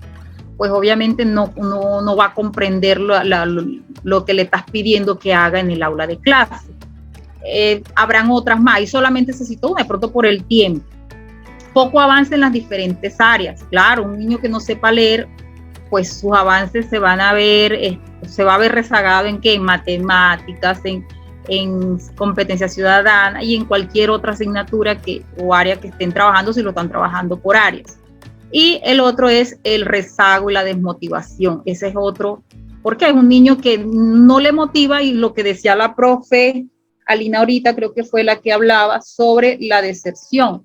pues obviamente no va a comprender lo que le estás pidiendo que haga en el aula de clase. Habrán otras más, y solamente necesito una, de pronto por el tiempo. Poco avance en las diferentes áreas. Claro, un niño que no sepa leer, pues sus avances se va a ver rezagado en qué, en matemáticas, en competencia ciudadana y en cualquier otra asignatura o área que estén trabajando, si lo están trabajando por áreas. Y el otro es el rezago y la desmotivación. Ese es otro, porque hay un niño que no le motiva, y lo que decía la profe Alina ahorita, creo que fue la que hablaba sobre la deserción.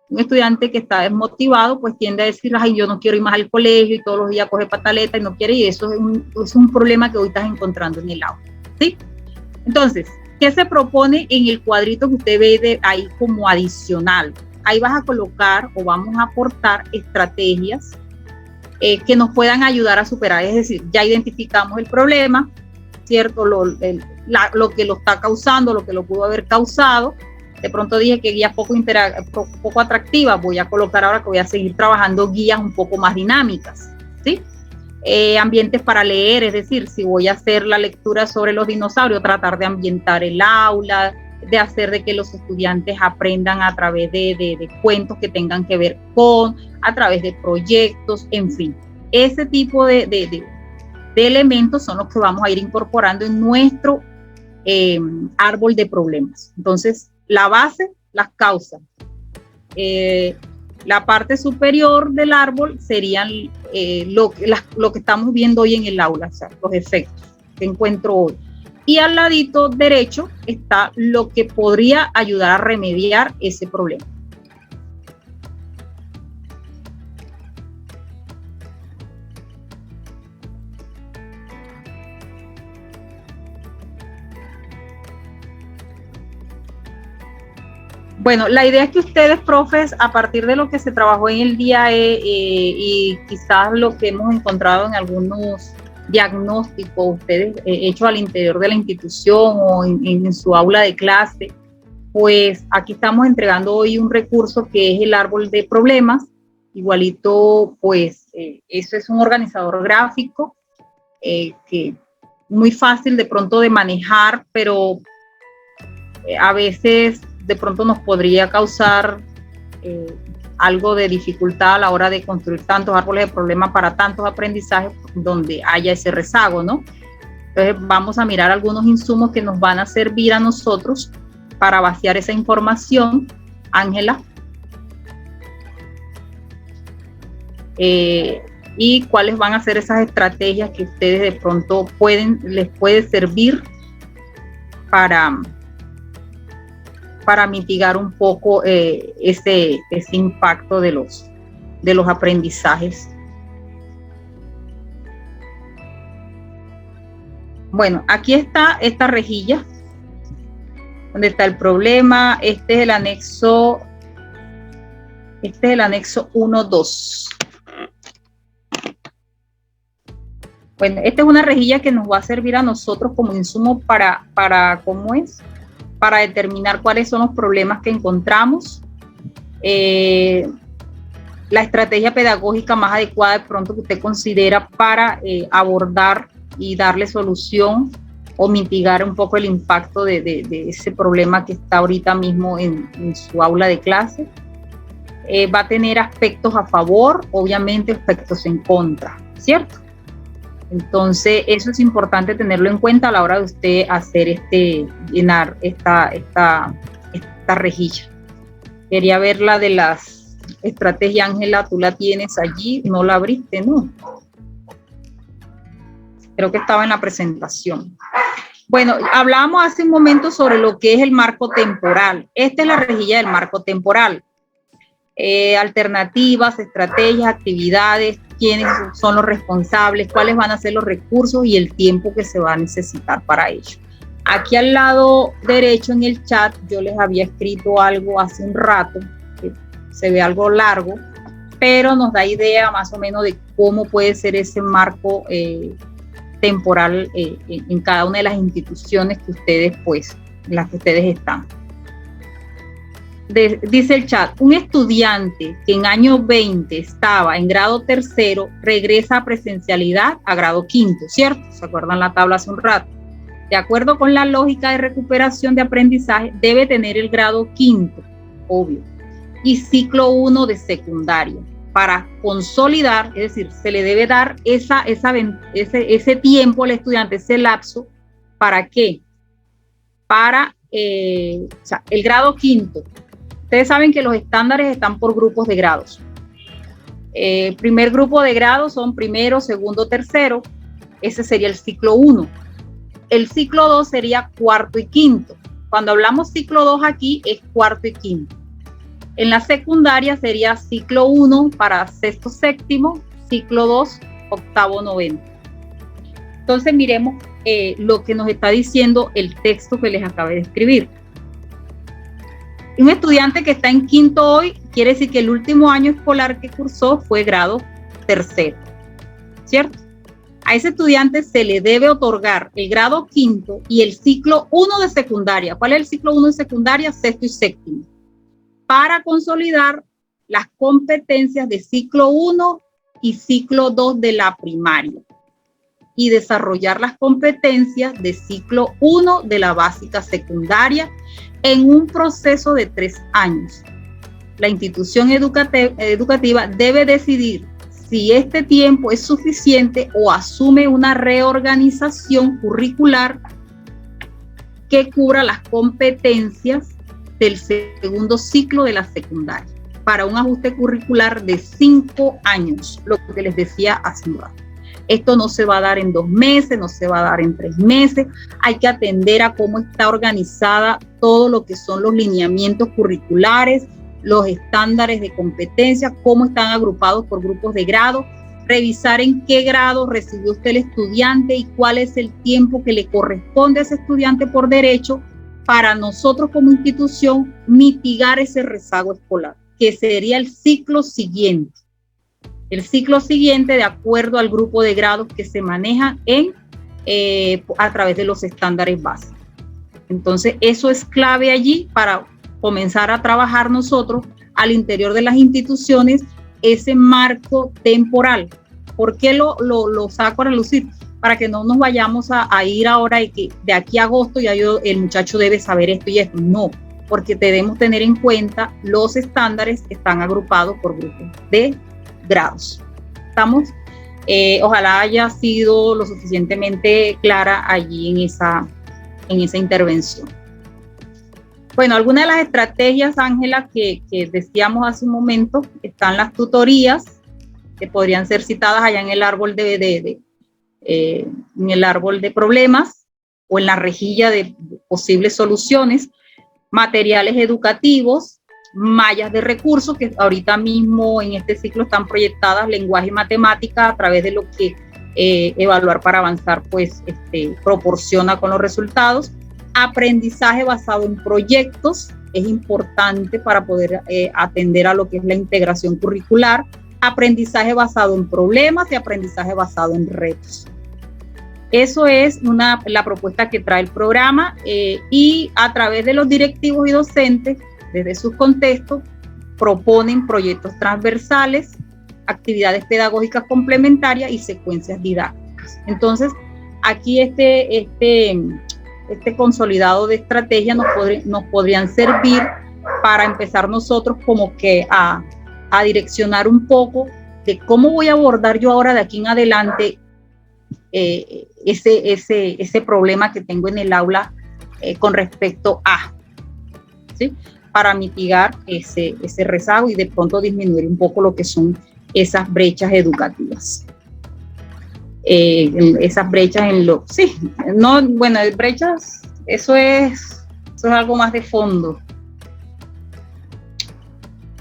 Un estudiante que está desmotivado pues tiende a decir, ay, yo no quiero ir más al colegio, y todos los días coge pataleta y no quiere, y eso es un problema que hoy estás encontrando en el aula, ¿sí? Entonces, ¿qué se propone en el cuadrito que usted ve ahí como adicional? Ahí vas a colocar o vamos a aportar estrategias que nos puedan ayudar a superar. Es decir, ya identificamos el problema, ¿cierto? Lo que lo está causando, lo que lo pudo haber causado. De pronto dije que guías poco atractivas. Voy a colocar ahora que voy a seguir trabajando guías un poco más dinámicas, ¿sí? Ambientes para leer, es decir, si voy a hacer la lectura sobre los dinosaurios, tratar de ambientar el aula, de hacer de que los estudiantes aprendan a través de cuentos que tengan que ver a través de proyectos, en fin. Ese tipo de elementos son los que vamos a ir incorporando en nuestro árbol de problemas. Entonces, la base, las causas. La parte superior del árbol serían lo que estamos viendo hoy en el aula, o sea, los efectos que encuentro hoy. Y al ladito derecho está lo que podría ayudar a remediar ese problema. Bueno, la idea es que ustedes, profes, a partir de lo que se trabajó en el día y quizás lo que hemos encontrado en algunos diagnósticos ustedes hechos al interior de la institución o en su aula de clase, pues aquí estamos entregando hoy un recurso que es el árbol de problemas. Igualito, pues eso es un organizador gráfico que muy fácil de pronto de manejar, pero a veces de pronto nos podría causar algo de dificultad a la hora de construir tantos árboles de problemas para tantos aprendizajes donde haya ese rezago, ¿no? Entonces vamos a mirar algunos insumos que nos van a servir a nosotros para vaciar esa información. Ángela. Y cuáles van a ser esas estrategias que ustedes de pronto les puede servir para mitigar un poco ese impacto de los aprendizajes. Bueno, aquí está esta rejilla donde está el problema. Este es el anexo 1.2. Bueno, esta es una rejilla que nos va a servir a nosotros como insumo para ¿cómo es? Para determinar cuáles son los problemas que encontramos, la estrategia pedagógica más adecuada de pronto que usted considera para abordar y darle solución o mitigar un poco el impacto de ese problema que está ahorita mismo en su aula de clase. va a tener aspectos a favor, obviamente aspectos en contra, ¿cierto? Entonces, eso es importante tenerlo en cuenta a la hora de usted hacer llenar esta rejilla. Quería ver la de las estrategias, Ángela, tú la tienes allí, no la abriste, ¿no? Creo que estaba en la presentación. Bueno, hablábamos hace un momento sobre lo que es el marco temporal. Esta es la rejilla del marco temporal. Alternativas, estrategias, actividades, quiénes son los responsables, cuáles van a ser los recursos y el tiempo que se va a necesitar para ello. Aquí al lado derecho en el chat yo les había escrito algo hace un rato, que se ve algo largo, pero nos da idea más o menos de cómo puede ser ese marco temporal en cada una de las instituciones que ustedes, pues, en las que ustedes están. Dice el chat, un estudiante que en año 20 estaba en grado tercero regresa a presencialidad a grado quinto, ¿cierto? ¿Se acuerdan la tabla hace un rato? De acuerdo con la lógica de recuperación de aprendizaje, debe tener el grado quinto, obvio, y ciclo 1 de secundaria. Para consolidar, es decir, se le debe dar ese tiempo al estudiante, ese lapso, ¿para qué? Para el grado quinto. Ustedes saben que los estándares están por grupos de grados. Primer grupo de grados son primero, segundo, tercero. Ese sería el ciclo 1. El ciclo 2 sería cuarto y quinto. Cuando hablamos ciclo 2 aquí es cuarto y quinto. En la secundaria sería ciclo 1 para sexto, séptimo, ciclo 2, octavo, noveno. Entonces miremos lo que nos está diciendo el texto que les acabé de escribir. Un estudiante que está en quinto hoy quiere decir que el último año escolar que cursó fue grado tercero, ¿cierto? A ese estudiante se le debe otorgar el grado quinto y el ciclo 1 de secundaria. ¿Cuál es el ciclo 1 de secundaria? Sexto y séptimo. Para consolidar las competencias de ciclo 1 y ciclo 2 de la primaria y desarrollar las competencias de ciclo 1 de la básica secundaria en un proceso de 3 años. La institución educativa debe decidir si este tiempo es suficiente o asume una reorganización curricular que cubra las competencias del segundo ciclo de la secundaria para un ajuste curricular de 5 años, lo que les decía hace un rato. Esto no se va a dar en 2 meses, no se va a dar en 3 meses. Hay que atender a cómo está organizada todo lo que son los lineamientos curriculares, los estándares de competencia, cómo están agrupados por grupos de grado, revisar en qué grado recibió usted el estudiante y cuál es el tiempo que le corresponde a ese estudiante por derecho para nosotros como institución mitigar ese rezago escolar, que sería el ciclo siguiente. El ciclo siguiente de acuerdo al grupo de grados que se maneja a través de los estándares básicos. Entonces, eso es clave allí para comenzar a trabajar nosotros al interior de las instituciones ese marco temporal. ¿Por qué lo saco a relucir? Para que no nos vayamos a ir ahora y que de aquí a agosto ya el muchacho debe saber esto y esto. No, porque debemos tener en cuenta los estándares que están agrupados por grupos de grados. ¿Estamos? Ojalá haya sido lo suficientemente clara allí en esa intervención. Bueno, algunas de las estrategias, Ángela, que decíamos hace un momento, están las tutorías, que podrían ser citadas allá en el árbol en el árbol de problemas o en la rejilla de posibles soluciones, materiales educativos, mallas de recursos, que ahorita mismo en este ciclo están proyectadas lenguaje y matemática a través de lo que evaluar para avanzar pues proporciona con los resultados. Aprendizaje basado en proyectos es importante para poder atender a lo que es la integración curricular. Aprendizaje basado en problemas y aprendizaje basado en retos. Eso es la propuesta que trae el programa y a través de los directivos y docentes, desde sus contextos, proponen proyectos transversales, actividades pedagógicas complementarias y secuencias didácticas. Entonces, aquí este consolidado de estrategias nos podrían servir para empezar nosotros como que a direccionar un poco de cómo voy a abordar yo ahora de aquí en adelante ese problema que tengo en el aula con respecto a, ¿sí? Para mitigar ese rezago y de pronto disminuir un poco lo que son esas brechas educativas. Esas brechas brechas, eso es algo más de fondo.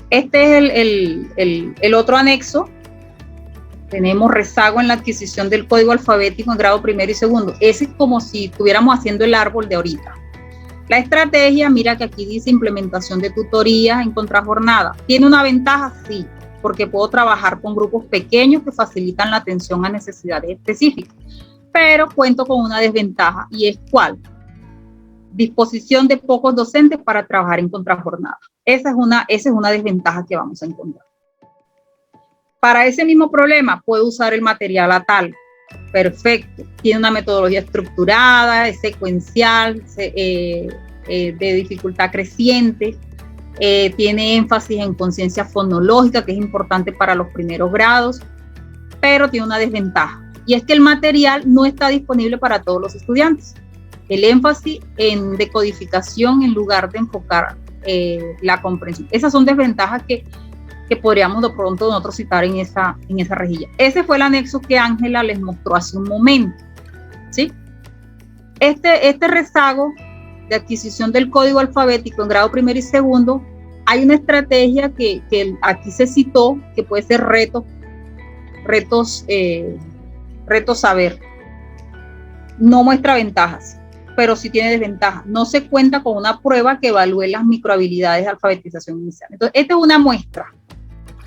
Este es el otro anexo. Tenemos rezago en la adquisición del código alfabético en grado primero y segundo. Ese es como si estuviéramos haciendo el árbol de ahorita. La estrategia, mira que aquí dice implementación de tutorías en contrajornada. ¿Tiene una ventaja? Sí, porque puedo trabajar con grupos pequeños que facilitan la atención a necesidades específicas. Pero cuento con una desventaja, y es ¿cuál? Disposición de pocos docentes para trabajar en contrajornada. Esa es una desventaja que vamos a encontrar. Para ese mismo problema, puedo usar el material ATAL. Perfecto. Tiene una metodología estructurada, es secuencial, de dificultad creciente. Tiene énfasis en conciencia fonológica, que es importante para los primeros grados, pero tiene una desventaja. Y es que el material no está disponible para todos los estudiantes. El énfasis en decodificación en lugar de enfocar la comprensión. Esas son desventajas que podríamos de pronto nosotros citar en esa rejilla. Ese fue el anexo que Ángela les mostró hace un momento, ¿sí? Este rezago de adquisición del código alfabético en grado primero y segundo, hay una estrategia que aquí se citó, que puede ser retos saber. No muestra ventajas, pero sí tiene desventajas. No se cuenta con una prueba que evalúe las microhabilidades de alfabetización inicial. Entonces, esta es una muestra.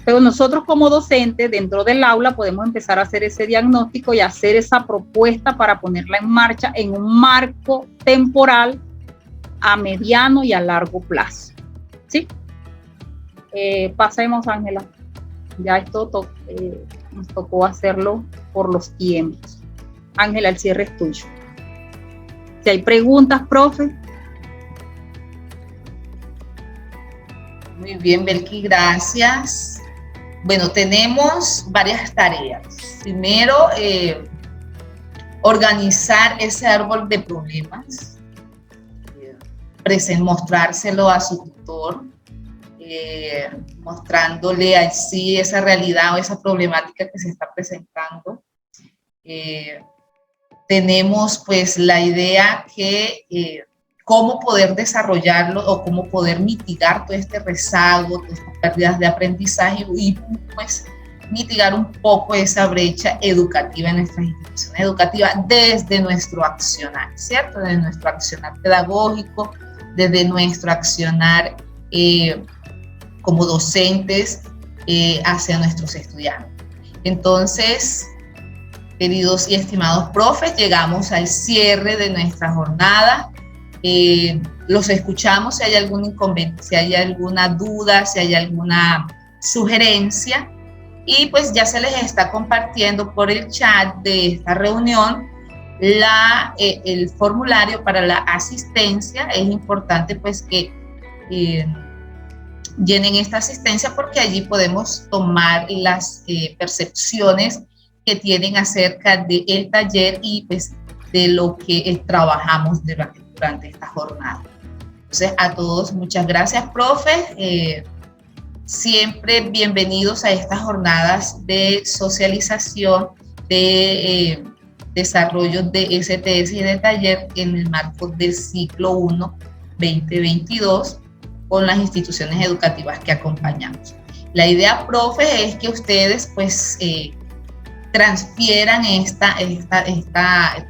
Pero nosotros como docentes dentro del aula podemos empezar a hacer ese diagnóstico y hacer esa propuesta para ponerla en marcha en un marco temporal a mediano y a largo plazo. ¿Sí? Pasemos, Ángela. Ya esto nos tocó hacerlo por los tiempos. Ángela, el cierre es tuyo. Si hay preguntas, profe. Muy bien, Belki, gracias. Bueno, tenemos varias tareas. Primero, organizar ese árbol de problemas, mostrárselo a su tutor, mostrándole así esa realidad o esa problemática que se está presentando. Tenemos pues la idea que cómo poder desarrollarlo o cómo poder mitigar todo este rezago, todas estas pérdidas de aprendizaje y pues mitigar un poco esa brecha educativa en nuestras instituciones educativas desde nuestro accionar, ¿cierto? Desde nuestro accionar pedagógico, desde nuestro accionar como docentes hacia nuestros estudiantes. Entonces, queridos y estimados profes, llegamos al cierre de nuestra jornada. Los escuchamos si hay algún inconveniente, si hay alguna duda, si hay alguna sugerencia, y pues ya se les está compartiendo por el chat de esta reunión el formulario para la asistencia. Es importante pues que llenen esta asistencia porque allí podemos tomar las percepciones que tienen acerca del taller y pues de lo que trabajamos durante esta jornada. Entonces, a todos, muchas gracias, profe. Siempre bienvenidos a estas jornadas de socialización, de desarrollo de STS y de taller en el marco del ciclo 1 2022 con las instituciones educativas que acompañamos. La idea, profe, es que ustedes pues transfieran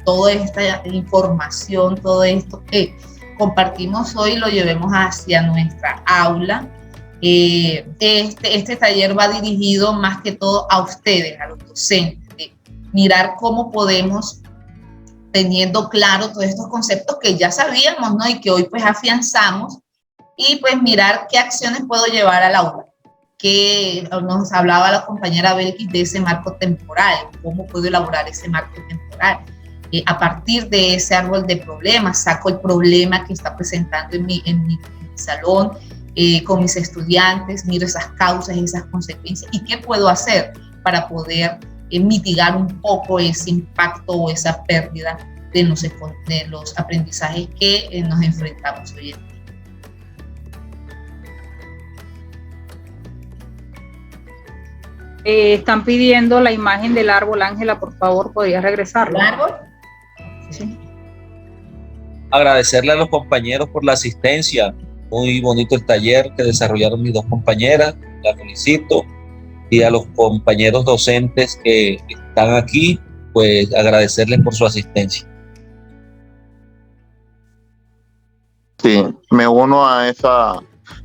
toda esta información, todo esto que compartimos hoy, lo llevemos hacia nuestra aula. Este taller va dirigido más que todo a ustedes, a los docentes, de mirar cómo podemos, teniendo claro todos estos conceptos que ya sabíamos, ¿no? Y que hoy pues afianzamos, y pues mirar qué acciones puedo llevar al aula. Que nos hablaba la compañera Belkis de ese marco temporal, cómo puedo elaborar ese marco temporal. A partir de ese árbol de problemas, saco el problema que está presentando en mi salón, con mis estudiantes, miro esas causas y esas consecuencias y qué puedo hacer para poder mitigar un poco ese impacto o esa pérdida de los aprendizajes que nos enfrentamos hoy en día. Están pidiendo la imagen del árbol. Ángela, por favor, ¿podrías regresarlo? ¿El árbol? Sí. Agradecerle a los compañeros por la asistencia. Muy bonito el taller que desarrollaron mis dos compañeras, las felicito. Y a los compañeros docentes que están aquí, pues agradecerles por su asistencia. Sí, me uno a esa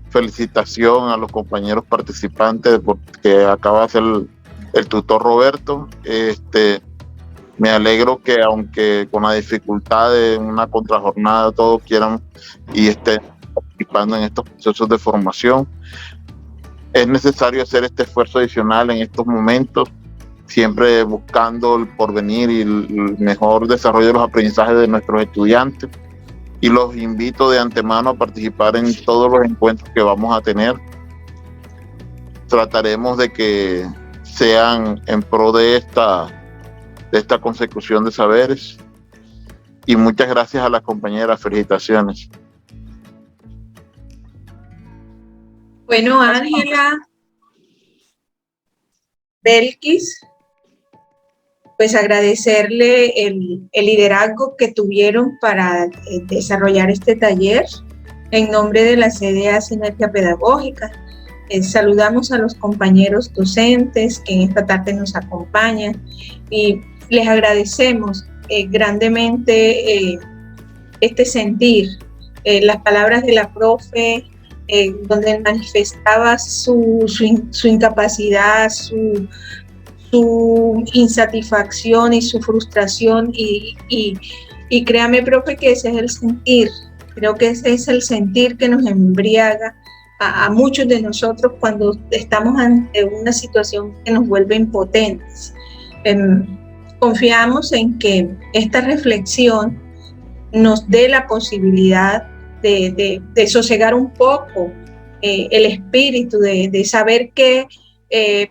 felicitación a los compañeros participantes porque acaba de ser el tutor Roberto. Me alegro que aunque con la dificultad de una contrajornada todos quieran y estén participando en estos procesos de formación. Es necesario hacer este esfuerzo adicional en estos momentos, siempre buscando el porvenir y el mejor desarrollo de los aprendizajes de nuestros estudiantes. Y los invito de antemano a participar en todos los encuentros que vamos a tener. Trataremos de que sean en pro de esta consecución de saberes. Y muchas gracias a las compañeras. Felicitaciones. Bueno, Ángela, Belkis, pues agradecerle el liderazgo que tuvieron para desarrollar este taller en nombre de la CDA Sinergia Pedagógica. Saludamos a los compañeros docentes que en esta tarde nos acompañan y les agradecemos grandemente este sentir, las palabras de la profe, donde manifestaba su incapacidad, su insatisfacción y su frustración y créame, profe, que ese es el sentir. Creo que ese es el sentir que nos embriaga a muchos de nosotros cuando estamos ante una situación que nos vuelve impotentes. Confiamos en que esta reflexión nos dé la posibilidad de sosegar un poco el espíritu, de saber que,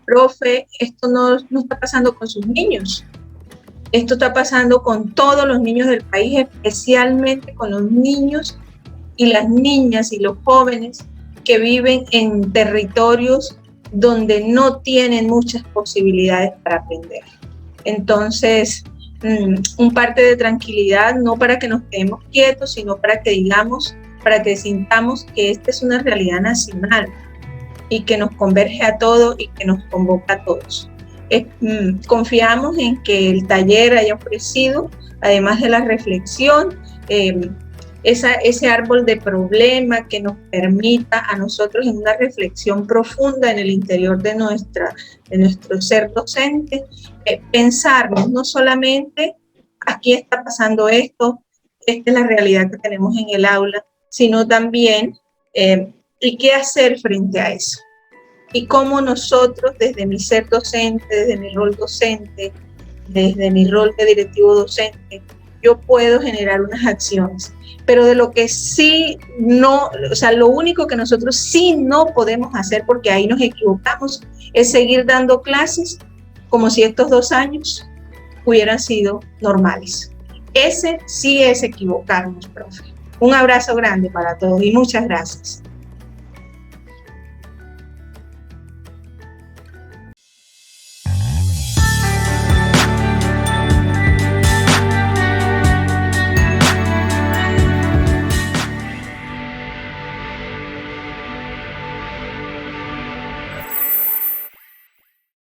profe, esto no está pasando con sus niños, esto está pasando con todos los niños del país, especialmente con los niños y las niñas y los jóvenes que viven en territorios donde no tienen muchas posibilidades para aprender. Entonces, un parte de tranquilidad, no para que nos quedemos quietos, sino para que digamos, para que sintamos que esta es una realidad nacional y que nos converge a todos y que nos convoca a todos. Confiamos en que el taller haya ofrecido, además de la reflexión, ese árbol de problema que nos permita a nosotros en una reflexión profunda en el interior de nuestro ser docente, pensarnos no solamente aquí está pasando esto, esta es la realidad que tenemos en el aula, sino también y qué hacer frente a eso. Y cómo nosotros, desde mi ser docente, desde mi rol docente, desde mi rol de directivo docente, yo puedo generar unas acciones. Pero de lo que sí no, o sea, lo único que nosotros sí no podemos hacer, porque ahí nos equivocamos, es seguir dando clases como si estos 2 años hubieran sido normales. Ese sí es equivocarnos, profe. Un abrazo grande para todos y muchas gracias.